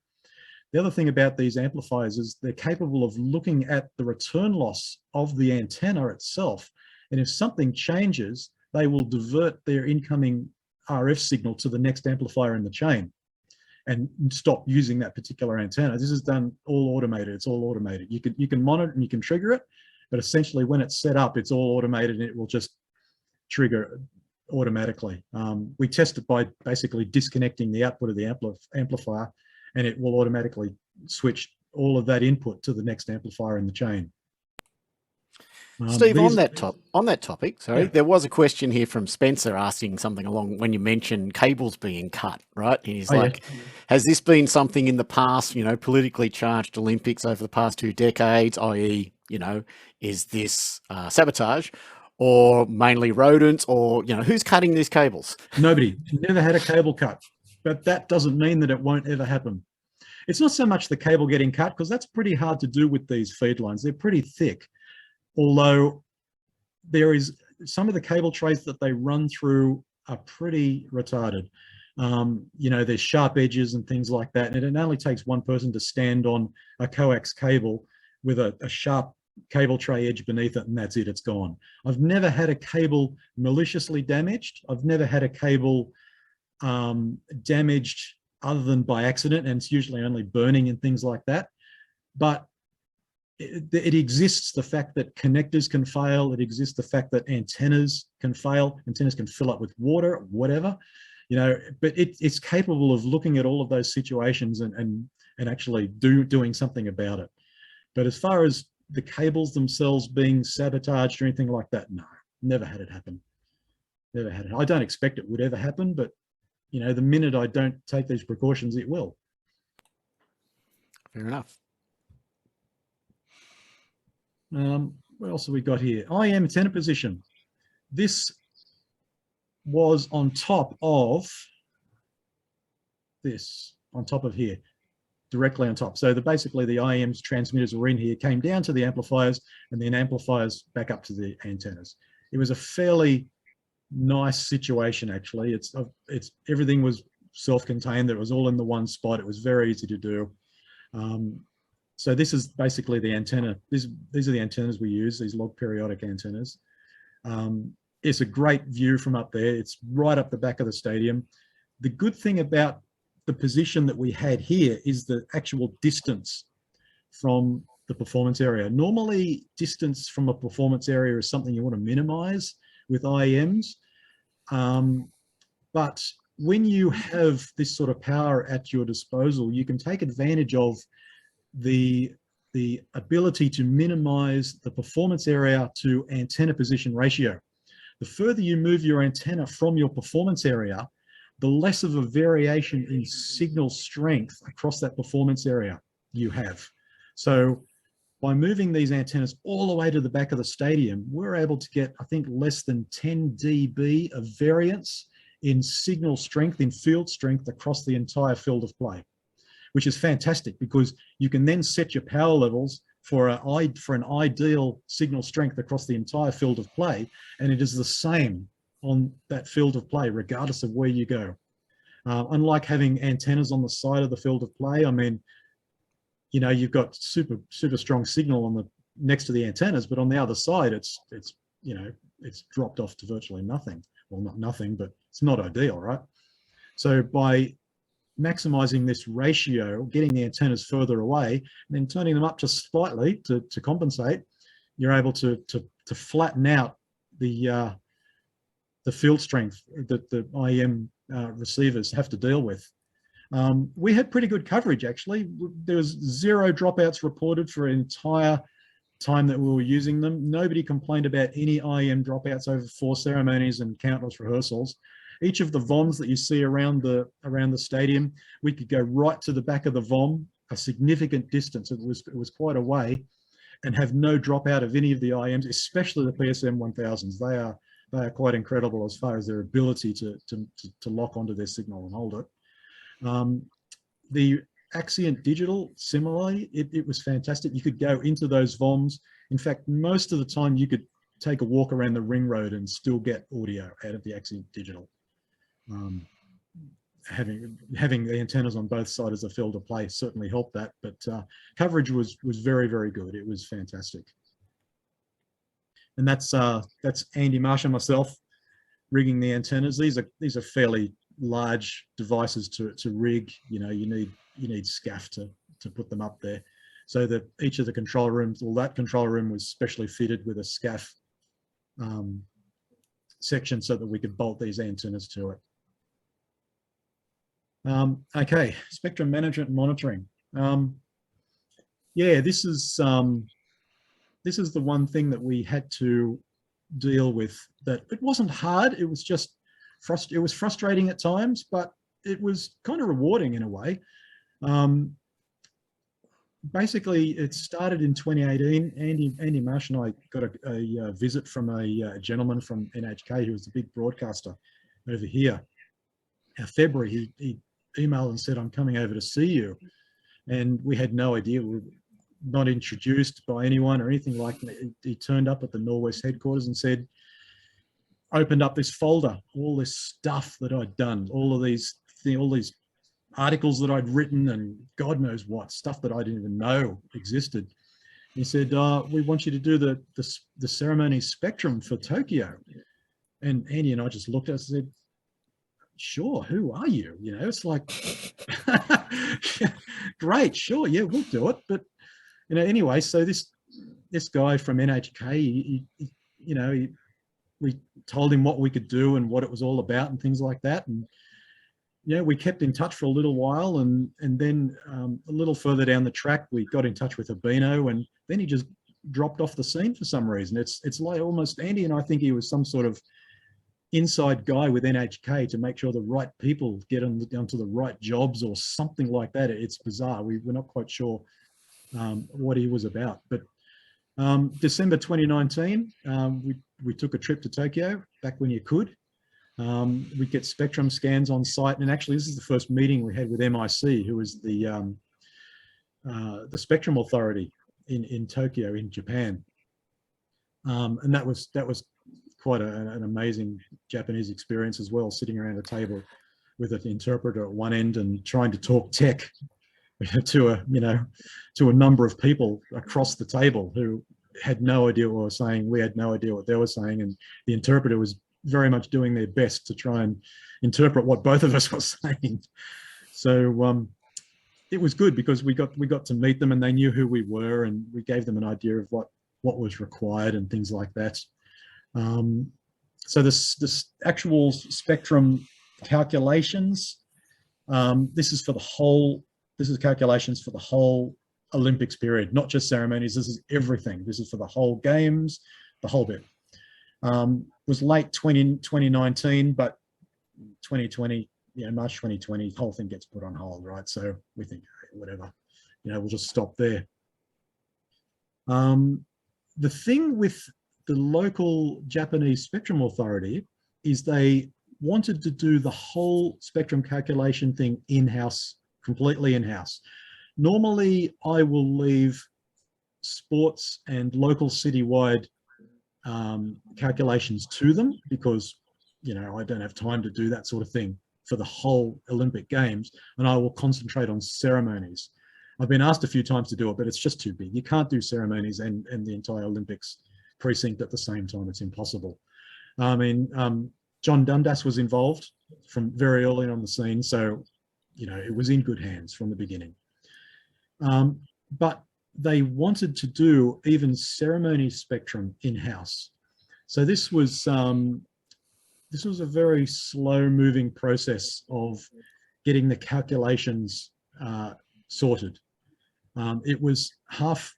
The other thing about these amplifiers is they're capable of looking at the return loss of the antenna itself. And if something changes, they will divert their incoming RF signal to the next amplifier in the chain and stop using that particular antenna. This is done all automated. It's all automated. You can monitor and you can trigger it, but essentially when it's set up, it's all automated and it will just trigger automatically. We test it by basically disconnecting the output of the amplifier, and it will automatically switch all of that input to the next amplifier in the chain. Steve, on that topic, sorry, Yeah. there was a question here from Spencer asking something along when you mentioned cables being cut, right? And he's like, yeah. has this been something in the past, you know, politically charged Olympics over the past 2 decades, i.e., you know, is this sabotage or mainly rodents, or, you know, who's cutting these cables? Nobody, never had a cable cut, but that doesn't mean that it won't ever happen. It's not so much the cable getting cut, because that's pretty hard to do with these feed lines. They're pretty thick. Although there is some of the cable trays that they run through are pretty retarded. You know, there's sharp edges and things like that. And it only takes one person to stand on a coax cable with a sharp cable tray edge beneath it, and that's it, it's gone. I've never had a cable maliciously damaged. I've never had a cable damaged other than by accident, and it's usually only burning and things like that. But it exists, the fact that connectors can fail. It exists, the fact that antennas can fail. Antennas can fill up with water, whatever, you know, but it's capable of looking at all of those situations and actually doing something about it. But as far as the cables themselves being sabotaged or anything like that, no, never had it happen. Never had it. I don't expect it would ever happen, but, you know, the minute I don't take these precautions, it will. Fair enough. What else have we got here? IM antenna position. This was on top of this, on top of here, directly on top. So basically the IM's transmitters were in here, came down to the amplifiers, and then amplifiers back up to the antennas. It was a fairly nice situation, actually. It's everything was self-contained. It was all in the one spot. It was very easy to do. So this is basically the antenna. These are the antennas we use, these log periodic antennas. It's a great view from up there. It's right up the back of the stadium. The good thing about the position that we had here is the actual distance from the performance area. Normally, distance from a performance area is something you want to minimize with IEMs. But when you have this sort of power at your disposal, you can take advantage of the ability to minimize the performance area to antenna position ratio. The further you move your antenna from your performance area, the less of a variation in signal strength across that performance area you have. So by moving these antennas all the way to the back of the stadium, we're able to get, I think, less than 10 dB of variance in signal strength, in field strength across the entire field of play, which is fantastic because you can then set your power levels for an ideal signal strength across the entire field of play, and it is the same on that field of play, regardless of where you go. Unlike having antennas on the side of the field of play, I mean, you know, you've got super strong signal on the next to the antennas, but on the other side, it's you know, it's dropped off to virtually nothing. Well, not nothing, but it's not ideal, right? So by maximizing this ratio, getting the antennas further away, and then turning them up just slightly to compensate, you're able to flatten out the field strength that the IEM receivers have to deal with. We had pretty good coverage, actually. There was 0 dropouts reported for an entire time that we were using them. Nobody complained about any IEM dropouts over 4 ceremonies and countless rehearsals. Each of the VOMs that you see around the stadium, we could go right to the back of the VOM, a significant distance. It was quite a way, and have no dropout of any of the IEMs, especially the PSM 1000s. They are quite incredible as far as their ability to lock onto their signal and hold it. The Axient Digital, similarly, it was fantastic. You could go into those VOMs. In fact, most of the time you could take a walk around the ring road and still get audio out of the Axient Digital. Having the antennas on both sides of the field of play certainly helped that, but coverage was very, very good. It was fantastic. And that's Andy Marsh and myself rigging the antennas. These are fairly large devices to rig. You know, you need scaff to put them up there, so that each of the control rooms, well, that control room was specially fitted with a scaff section so that we could bolt these antennas to it. Okay, spectrum management and monitoring. Yeah, this is the one thing that we had to deal with. That it wasn't hard. It was just it was frustrating at times, but it was kind of rewarding in a way. Basically, it started in 2018. Andy Marsh and I got a visit from a gentleman from NHK who was a big broadcaster over here. In February, he emailed and said, "I'm coming over to see you," and we had no idea. We were not introduced by anyone or anything like that. He turned up at the Norwest headquarters and said, opened up this folder, all this stuff that I'd done, all these articles that I'd written, and God knows what stuff that I didn't even know existed. He said, "We want you to do the ceremony spectrum for Tokyo." And Andy and I just looked at us and said, "Sure, who are you?" You know, it's like, great, sure, yeah, we'll do it. But you know, anyway, so this guy from NHK, we told him what we could do and what it was all about and things like that. And yeah, we kept in touch for a little while, and then a little further down the track, we got in touch with Urbino, and then he just dropped off the scene for some reason. It's like almost, Andy and I think he was some sort of inside guy with NHK to make sure the right people get onto the right jobs or something like that. It's bizarre. We're not quite sure what he was about. But December 2019, we took a trip to Tokyo, back when you could. We get spectrum scans on site, and actually this is the first meeting we had with MIC, who is the spectrum authority in Tokyo, in Japan. And that was quite an amazing Japanese experience as well, sitting around a table with an interpreter at one end and trying to talk tech to a number of people across the table who had no idea what we were saying. We had no idea what they were saying, and the interpreter was very much doing their best to try and interpret what both of us were saying. So it was good because we got to meet them, and they knew who we were, and we gave them an idea of what was required and things like that. So this actual spectrum calculations, this is calculations for the whole Olympics period, not just ceremonies. This is everything. This is for the whole games, the whole bit. Was late 2019, but 2020, March 2020, the whole thing gets put on hold, right? So we think, hey, whatever, we'll just stop there. The thing with the local Japanese Spectrum Authority is they wanted to do the whole spectrum calculation thing in-house, completely in-house. Normally, I will leave sports and local citywide calculations to them because, I don't have time to do that sort of thing for the whole Olympic Games, and I will concentrate on ceremonies. I've been asked a few times to do it, but it's just too big. You can't do ceremonies and the entire Olympics precinct at the same time. It's impossible. I mean, John Dundas was involved from very early on the scene, so it was in good hands from the beginning. But they wanted to do even ceremony spectrum in-house. So this was a very slow-moving process of getting the calculations sorted. It was the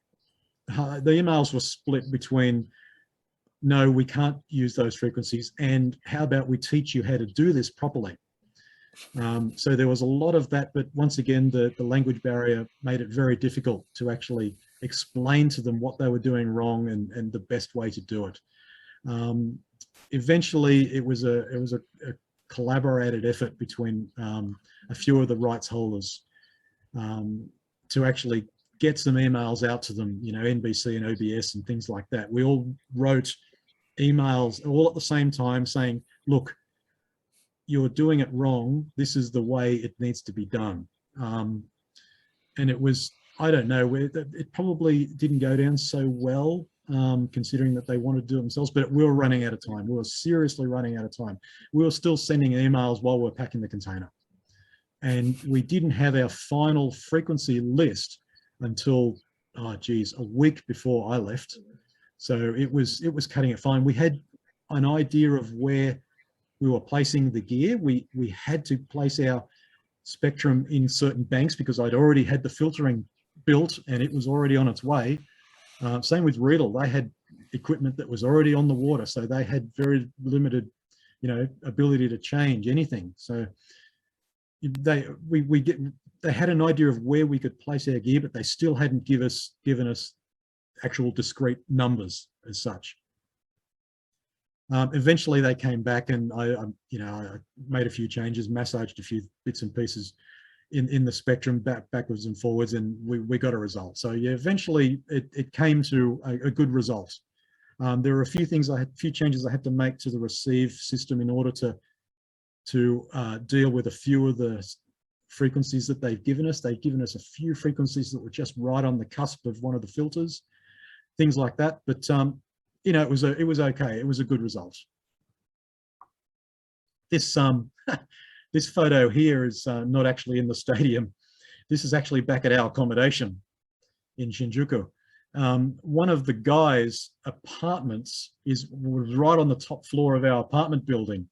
emails were split between, no, we can't use those frequencies, and how about we teach you how to do this properly. So there was a lot of that, but once again, the language barrier made it very difficult to actually explain to them what they were doing wrong and the best way to do it. Eventually, it was a collaborated effort between a few of the rights holders to actually get some emails out to them, NBC and OBS and things like that. We all wrote emails all at the same time saying, look, you're doing it wrong. This is the way it needs to be done. And it was, I don't know, it probably didn't go down so well, considering that they wanted to do it themselves, but we were running out of time. We were seriously running out of time. We were still sending emails while we were packing the container. And we didn't have our final frequency list until, a week before I left. So it was cutting it fine. We had an idea of where we were placing the gear. We had to place our spectrum in certain banks because I'd already had the filtering built and it was already on its way. Same with Riedel. They had equipment that was already on the water, so they had very limited, ability to change anything. So they had an idea of where we could place our gear, but they still hadn't given us actual discrete numbers as such. Eventually they came back and I made a few changes, massaged a few bits and pieces in the spectrum backwards and forwards, and we got a result. So yeah, eventually it came to a good result. There were a few changes I had to make to the receive system in order to deal with a few of the frequencies that they've given us. They've given us a few frequencies that were just right on the cusp of one of the filters, things like that. But it was okay. It was a good result. This this photo here is not actually in the stadium. This is actually back at our accommodation in Shinjuku. One of the guys' apartments was right on the top floor of our apartment building,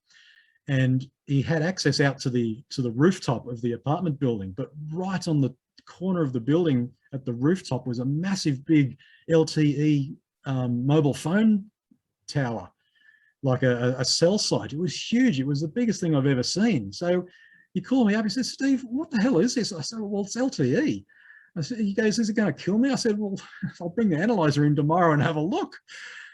and he had access out to the rooftop of the apartment building. But right on the corner of the building at the rooftop was a massive big LTE mobile phone tower, like a cell site. It was huge. It was the biggest thing I've ever seen. So he called me up. He said, "Steve, what the hell is this?" I said, "Well, it's LTE." He goes, "Is it going to kill me?" I said, "Well, I'll bring the analyzer in tomorrow and have a look."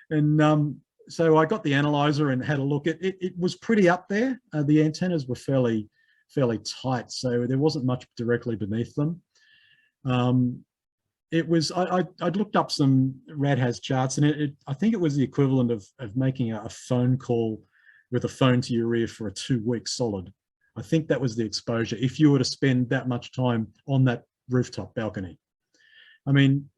And so I got the analyzer and had a look. It was pretty up there. The antennas were fairly tight, so there wasn't much directly beneath them. It was, I'd looked up some RadHaz charts, and I think it was the equivalent of making a phone call with a phone to your ear for a 2-week solid. I think that was the exposure if you were to spend that much time on that rooftop balcony. I mean,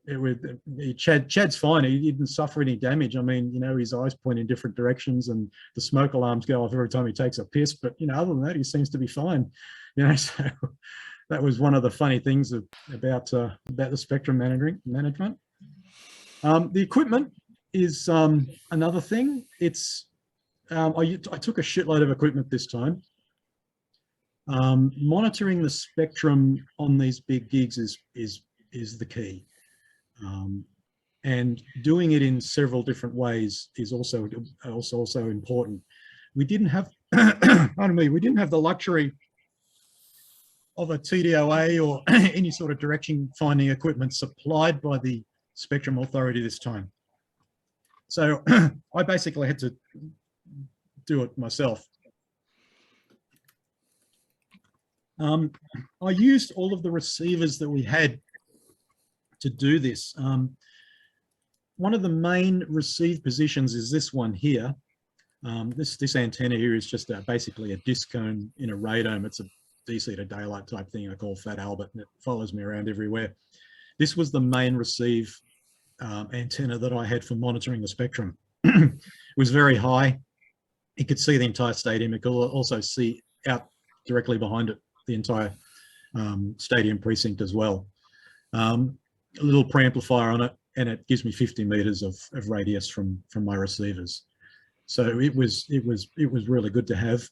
Chad's fine. He didn't suffer any damage. I mean, his eyes point in different directions and the smoke alarms go off every time he takes a piss. But, other than that, he seems to be fine. So that was one of the funny things about the spectrum management. The equipment is another thing. It's I took a shitload of equipment this time. Monitoring the spectrum on these big gigs is the key, and doing it in several different ways is also important. We didn't have, pardon me, we didn't have the luxury of a TDOA or any sort of direction finding equipment supplied by the spectrum authority this time. So I basically had to do it myself. I used all of the receivers that we had to do this. One of the main receive positions is this one here. This antenna here is just basically a disc cone in a radome. It's a DC to daylight type thing I call Fat Albert, and it follows me around everywhere. This was the main receive antenna that I had for monitoring the spectrum. It was very high. You could see the entire stadium. It could also see out directly behind it the entire stadium precinct as well. A little preamplifier on it, and it gives me 50 meters of radius from my receivers. So it was really good to have.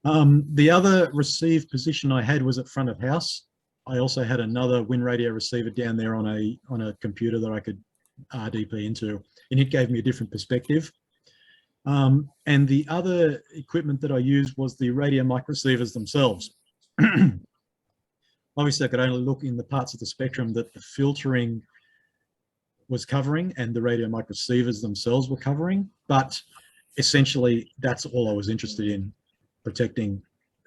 The other receive position I had was at front of house. I also had another wind radio receiver down there on a computer that I could RDP into, and it gave me a different perspective. And the other equipment that I used was the radio mic receivers themselves. Obviously, I could only look in the parts of the spectrum that the filtering was covering and the radio mic receivers themselves were covering, but essentially that's all I was interested in protecting.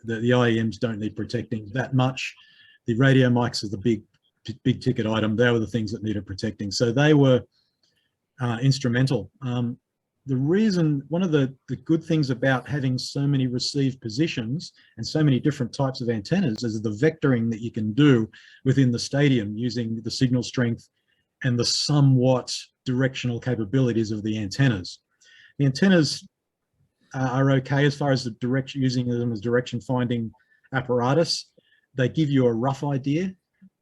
The IEMs don't need protecting that much. The radio mics are the big ticket item. They were the things that needed protecting. So they were instrumental. The reason, one of the good things about having so many receive positions and so many different types of antennas is the vectoring that you can do within the stadium using the signal strength and the somewhat directional capabilities of the antennas. The antennas are okay as far as the direction, using them as direction finding apparatus. They give you a rough idea,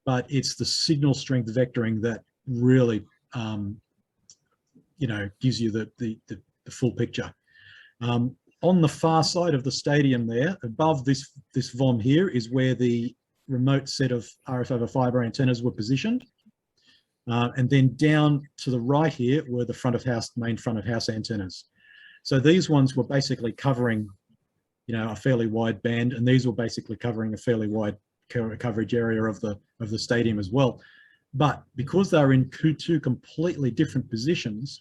but it's the signal strength vectoring that really gives you the full picture. On the far side of the stadium there, above this VOM here, is where the remote set of RF over fiber antennas were positioned. And then down to the right here were the main front of house antennas. So these ones were basically covering, a fairly wide band, and these were basically covering a fairly wide coverage area of the stadium as well. But because they were in two completely different positions,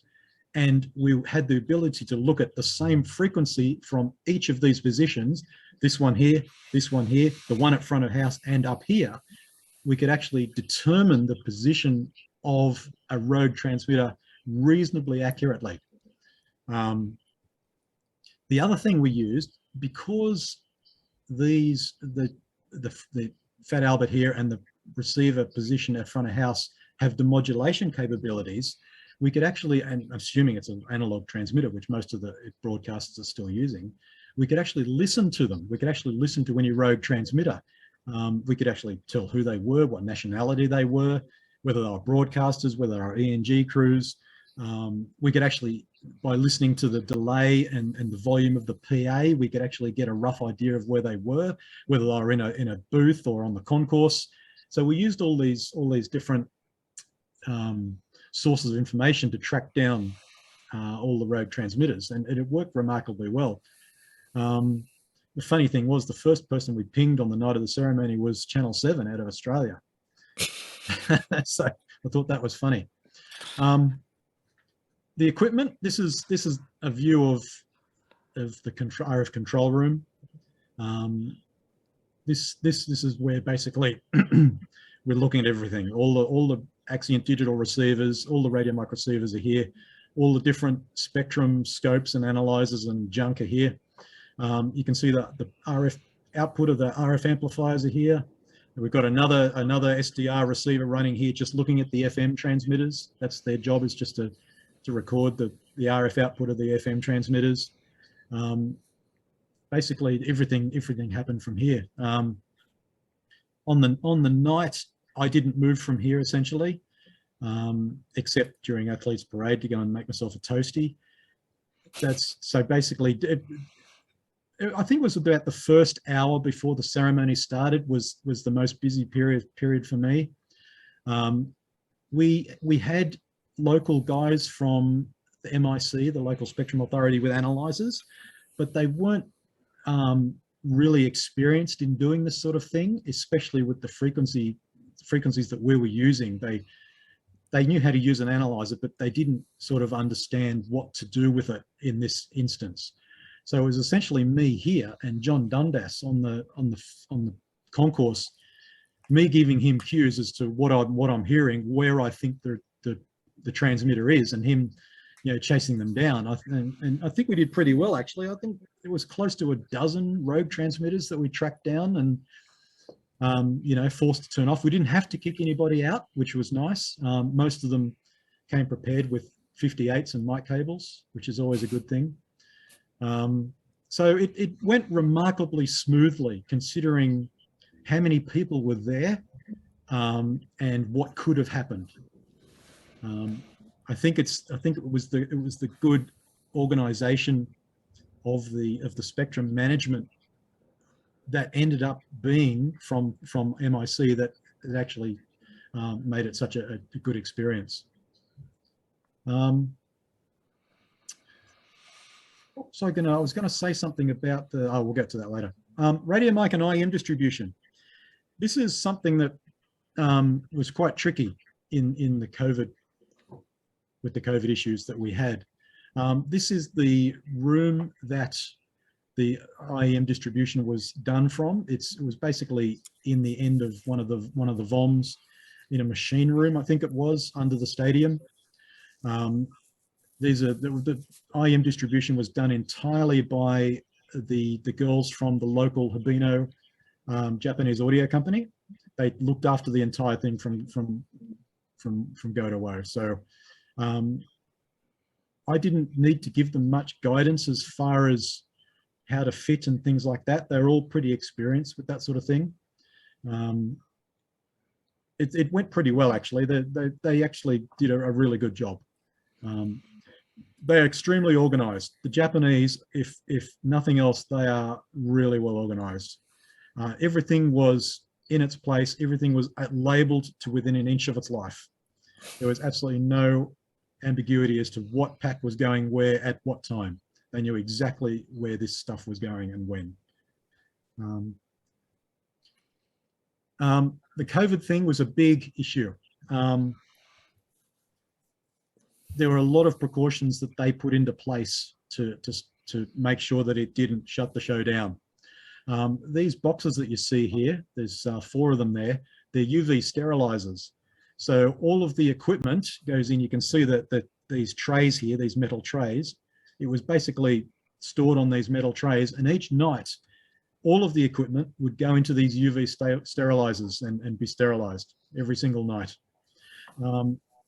and we had the ability to look at the same frequency from each of these positions, this one here, the one at front of house and up here, we could actually determine the position of a road transmitter reasonably accurately. The other thing we used, because the Fat Albert here and the receiver position at front of house have demodulation capabilities, we could actually, and assuming it's an analog transmitter, which most of the broadcasters are still using, we could actually listen to them. We could actually listen to any rogue transmitter. We could actually tell who they were, what nationality they were, whether they were broadcasters, whether they were ENG crews. We could actually, by listening to the delay and the volume of the PA, we could actually get a rough idea of where they were, whether they were in a booth or on the concourse. So we used all these different sources of information to track down all the rogue transmitters, and it worked remarkably well. The funny thing was, the first person we pinged on the night of the ceremony was Channel 7 out of Australia. So I thought that was funny. The equipment, this is a view of the RF control room. This is where basically we're looking at everything. All the Axient digital receivers, all the radio mic receivers are here. All the different spectrum scopes and analyzers and junk are here. You can see the RF output of the RF amplifiers are here. We've got another SDR receiver running here, just looking at the FM transmitters. That's their job, is just to record the RF output of the FM transmitters. Basically, everything happened from here. On the night, I didn't move from here essentially, except during Athletes Parade to go and make myself a toasty. So basically, I think it was about the first hour before the ceremony started was the most busy period for me. We had local guys from the MIC, the local spectrum authority, with analyzers, but they weren't really experienced in doing this sort of thing, especially with the frequencies that we were using. They they knew how to use an analyzer, but they didn't sort of understand what to do with it in this instance. So it was essentially me here and John Dundas on the concourse, me giving him cues as to what I'm hearing, where I think the transmitter is, and him, chasing them down. And I think we did pretty well, actually. I think it was close to a dozen rogue transmitters that we tracked down and forced to turn off. We didn't have to kick anybody out, which was nice. Most of them came prepared with 58s and mic cables, which is always a good thing. So it went remarkably smoothly, considering how many people were there and what could have happened. I think it was the good organisation of the spectrum management that ended up being from MIC that it actually made it such a good experience. So I was going to say something about we'll get to that later. Radio mic and IM distribution. This is something that was quite tricky in the COVID, with the COVID issues that we had. This is the room that the IEM distribution was done from. It was basically in the end of one of the VOMs in a machine room, I think it was, under the stadium. The IEM distribution was done entirely by the girls from the local Habino Japanese audio company. They looked after the entire thing from go to woe. So I didn't need to give them much guidance as far as how to fit and things like that. They're all pretty experienced with that sort of thing. It went pretty well, actually. They actually did a really good job. They're extremely organized. The Japanese, if nothing else, they are really well organized. Everything was in its place. Everything was labeled to within an inch of its life. There was absolutely no ambiguity as to what pack was going where at what time. They knew exactly where this stuff was going and when. The COVID thing was a big issue. There were a lot of precautions that they put into place to make sure that it didn't shut the show down. These boxes that you see here, there's 4 of them there, they're UV sterilizers. So all of the equipment goes in. You can see that these trays here, these metal trays, it was basically stored on these metal trays, and each night all of the equipment would go into these UV sterilizers and be sterilized every single night.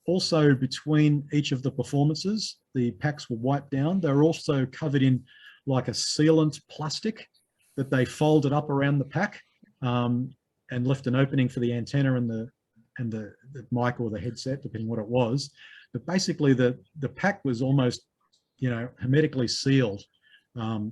Also, between each of the performances, the packs were wiped down. They were also covered in like a sealant plastic that they folded up around the pack and left an opening for the antenna and the mic or the headset, depending what it was. But basically, the pack was almost, hermetically sealed for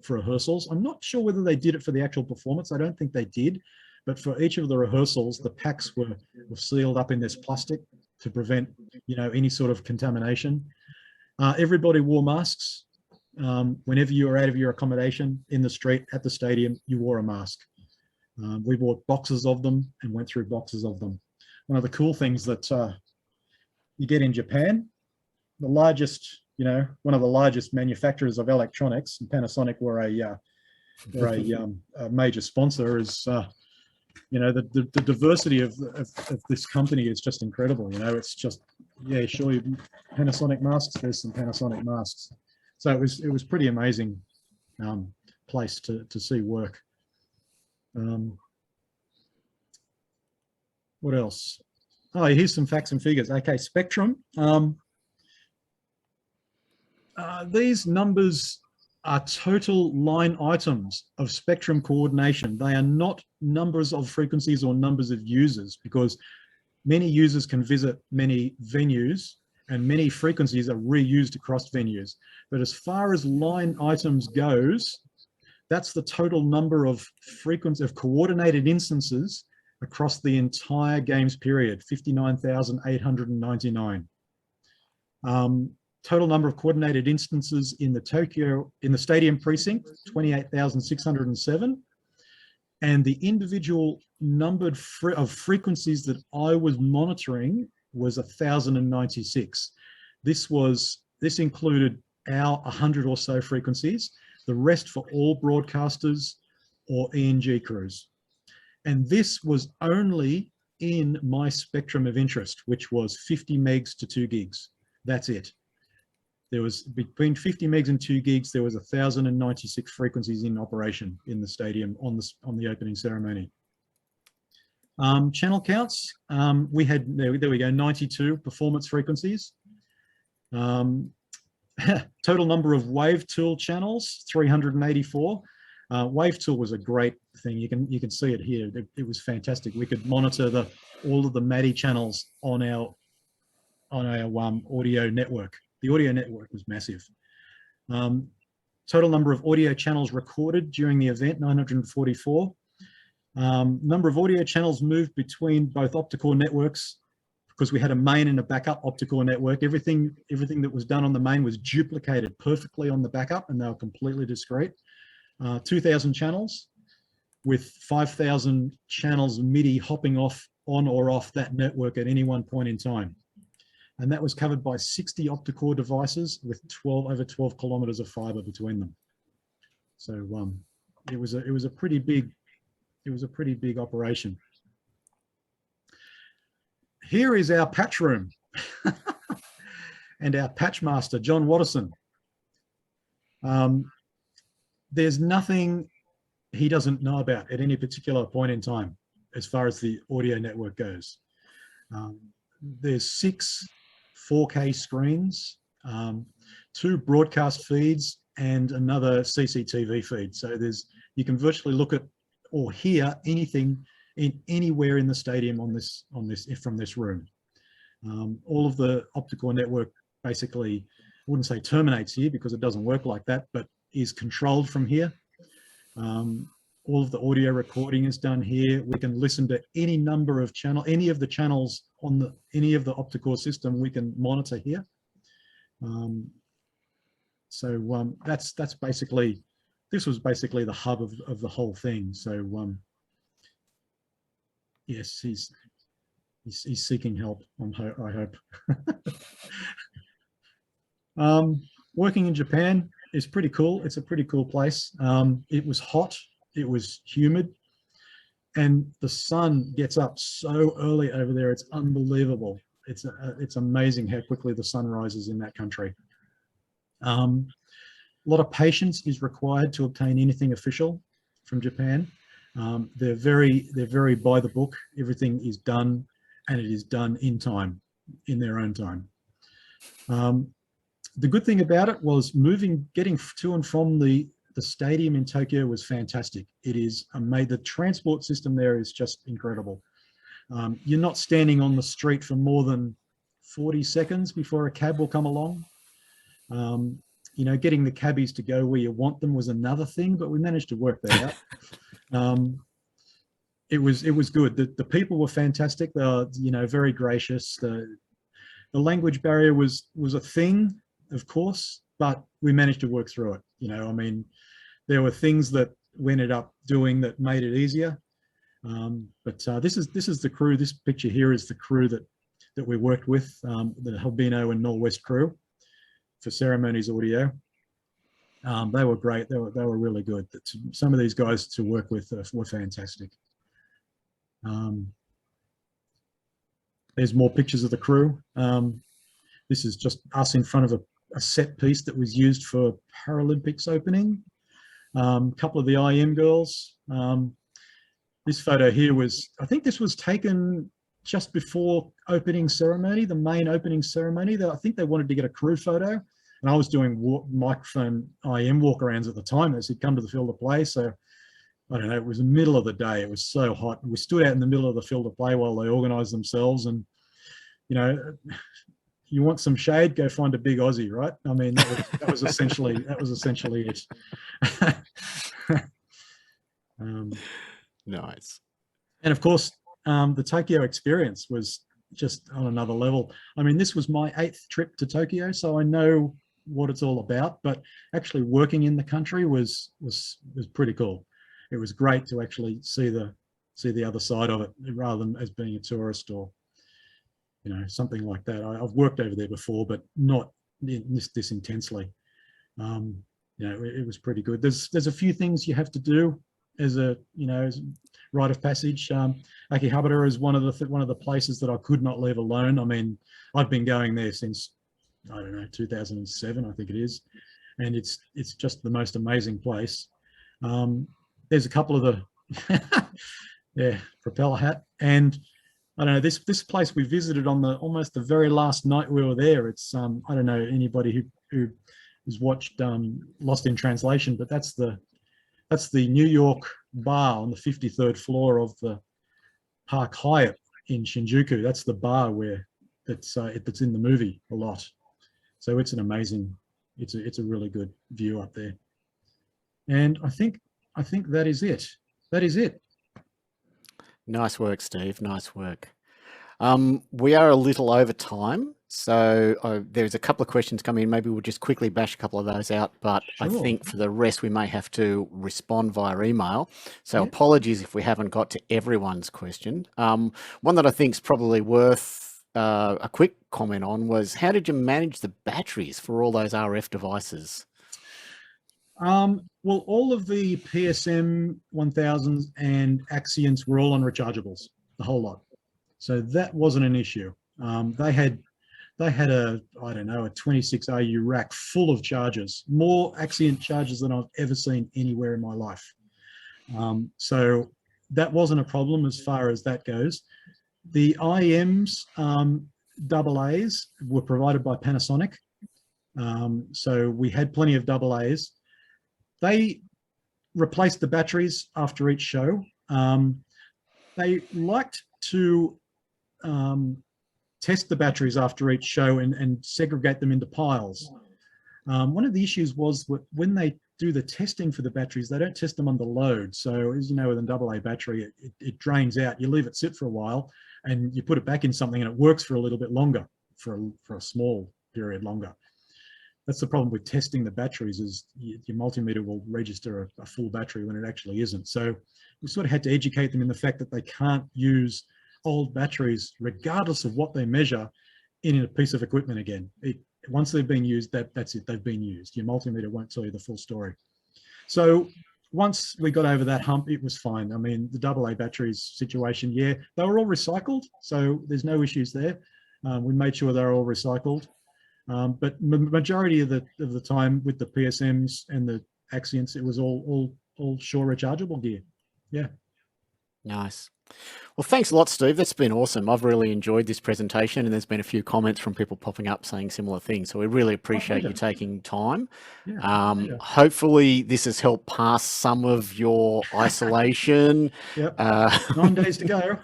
rehearsals. I'm not sure whether they did it for the actual performance. I don't think they did. But for each of the rehearsals, the packs were sealed up in this plastic to prevent, any sort of contamination. Everybody wore masks. Whenever you were out of your accommodation in the street at the stadium, you wore a mask. We bought boxes of them and went through boxes of them. One of the cool things that you get in Japan, the largest, one of the largest manufacturers of electronics, and Panasonic were a major sponsor, is the diversity of this company is just incredible. It's just, sure, Panasonic masks, there's some Panasonic masks. So it was pretty amazing place to see work. What else? Oh, here's some facts and figures. Okay, Spectrum. These numbers are total line items of spectrum coordination. They are not numbers of frequencies or numbers of users, because many users can visit many venues and many frequencies are reused across venues. But as far as line items goes, that's the total number of frequency of coordinated instances across the entire games period, 59,899. Total number of coordinated instances in the stadium precinct, 28,607. And the individual numbered of frequencies that I was monitoring was 1,096. This included our 100 or so frequencies, the rest for all broadcasters or ENG crews. And this was only in my spectrum of interest, which was 50 megs to 2 gigs. That's it. There was between 50 megs and 2 gigs, there was 1,096 frequencies in operation in the stadium on the opening ceremony. Channel counts, we had, there we go, 92 performance frequencies. Total number of wave tool channels, 384. Wave tool was a great thing. You can see it here. It was fantastic. We could monitor all of the MADI channels on our audio network. The audio network was massive. Total number of audio channels recorded during the event, 944. Number of audio channels moved between both optical networks, because we had a main and a backup optical network. Everything that was done on the main was duplicated perfectly on the backup, and they were completely discrete. 2,000 channels with 5,000 channels MIDI hopping on or off that network at any one point in time. And that was covered by 60 optical devices with over 12 kilometers of fiber between them. So it was a pretty big operation. Here is our patch room and our patch master, John Watterson. There's nothing he doesn't know about at any particular point in time as far as the audio network goes. There's 6 4K screens, 2 broadcast feeds, and another CCTV feed. So you can virtually look at or hear anything anywhere in the stadium from this room. All of the optical network basically, I wouldn't say terminates here because it doesn't work like that, but is controlled from here. All of the audio recording is done here. We can listen to any number of any of the channels on any of the optical system we can monitor here. That's basically, this was basically the hub of the whole thing. So yes, he's seeking help, I hope. Working in Japan is pretty cool. It's a pretty cool place. It was hot, it was humid, and the sun gets up so early over there. It's unbelievable. It's amazing how quickly the sun rises in that country. A lot of patience is required to obtain anything official from Japan. They're very by the book. Everything is done, and it is done in time, in their own time. The good thing about it was getting to and from the stadium in Tokyo was fantastic. It is the transport system there is just incredible. You're not standing on the street for more than 40 seconds before a cab will come along. You know, getting the cabbies to go where you want them was another thing, but we managed to work that out. It was good. The people were fantastic. They were, you know, very gracious. The language barrier was a thing, of course, but we managed to work through it. You know, I mean, there were things that we ended up doing that made it easier. But this is the crew. This picture here is the crew that we worked with, the Albino and Norwest crew for ceremonies audio. They were great. They were really good. Some of these guys to work with were fantastic. There's more pictures of the crew. This is just us in front of a set piece that was used for Paralympics opening. A couple of the IM girls. This photo here I think this was taken just before opening ceremony, the main opening ceremony. I think they wanted to get a crew photo, and I was doing microphone IM walkarounds at the time as he'd come to the field of play. So I don't know, it was the middle of the day. It was so hot. We stood out in the middle of the field of play while they organised themselves. And, you know, you want some shade, go find a big Aussie, right? I mean, that was essentially it. Nice. And of course, the Tokyo experience was just on another level. I mean, this was my 8th trip to Tokyo, so I know what it's all about. But actually working in the country was pretty cool. It was great to actually see the other side of it rather than as being a tourist or something like that. I've worked over there before, but not this intensely. It was pretty good. There's a few things you have to do as a rite of passage. Akihabara is one of the places that I could not leave alone. I mean, I've been going there since, I don't know, 2007, I think it is, and it's just the most amazing place. There's a couple of the propeller hat, and I don't know, this place we visited on almost the very last night we were there. It's I don't know anybody who has watched Lost in Translation, but that's the New York bar on the 53rd floor of the Park Hyatt in Shinjuku. That's the bar that's in the movie a lot. So it's an amazing, it's a really good view up there. And I think that is it. That is it. Nice work, Steve. Nice work. We are a little over time, so there's a couple of questions coming in. Maybe we'll just quickly bash a couple of those out, but Sure. I think for the rest we may have to respond via email. So apologies if we haven't got to everyone's question. One that I think is probably worth a quick comment on was, how did you manage the batteries for all those RF devices? Well, all of the PSM 1000s and Axions were all on rechargeables, the whole lot. So that wasn't an issue. They had a, I don't know, a 26 AU rack full of chargers, more Axient chargers than I've ever seen anywhere in my life. So that wasn't a problem as far as that goes. The IEMs, AA's were provided by Panasonic. So we had plenty of AA's. They replaced the batteries after each show. They liked to test the batteries after each show and segregate them into piles. One of the issues was when they do the testing for the batteries, they don't test them under load. So as you know, with an AA battery, it drains out. You leave it sit for a while and you put it back in something and it works for a little bit longer, for a small period longer. That's the problem with testing the batteries, is your multimeter will register a full battery when it actually isn't. So we sort of had to educate them in the fact that they can't use old batteries, regardless of what they measure, in a piece of equipment again. Once they've been used, that's it, they've been used. Your multimeter won't tell you the full story. So once we got over that hump, it was fine. I mean, the AA batteries situation, yeah, they were all recycled, so there's no issues there. We made sure they're all recycled. But majority of the time with the PSMs and the Axients, it was all Shure rechargeable gear. Yeah. Nice. Well, thanks a lot, Steve. That's been awesome. I've really enjoyed this presentation, and there's been a few comments from people popping up saying similar things. So we really appreciate you taking time. Yeah, hopefully this has helped pass some of your isolation. Yep. 9 days to go.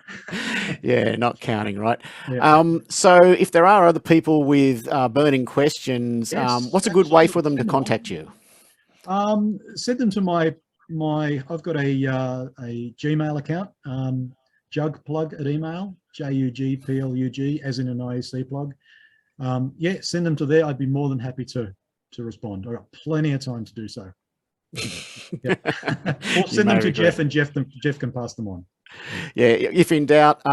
Yeah, not counting, right? Yeah. So if there are other people with burning questions, Yes, what's a good way for them to contact you? Send them to I've got a Gmail account, jugplug@email, JUGPLUG, as in an IEC plug. Yeah, send them to there. I'd be more than happy to respond. I've got plenty of time to do so. Yeah. Or send them to Jeff, and Jeff can pass them on. Yeah, if in doubt,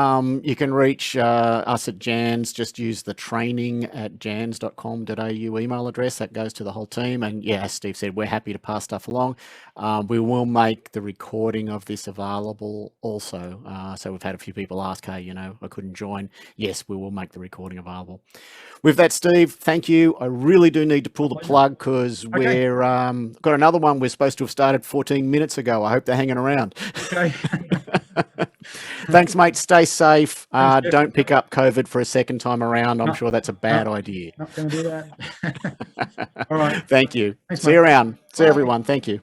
you can reach us at Jans. Just use the training@jans.com.au email address. That goes to the whole team. And yeah, as Steve said, we're happy to pass stuff along. We will make the recording of this available also. So we've had a few people ask, hey, I couldn't join. Yes, we will make the recording available. With that, Steve, thank you. I really do need to pull the plug because we're got another one we're supposed to have started 14 minutes ago. I hope they're hanging around. Okay. Thanks, mate. Stay safe. Don't pick up COVID for a second time around. I'm sure that's a bad idea. Not going to do that. All right. Thank you. Thanks, See you around. See everyone. Thank you.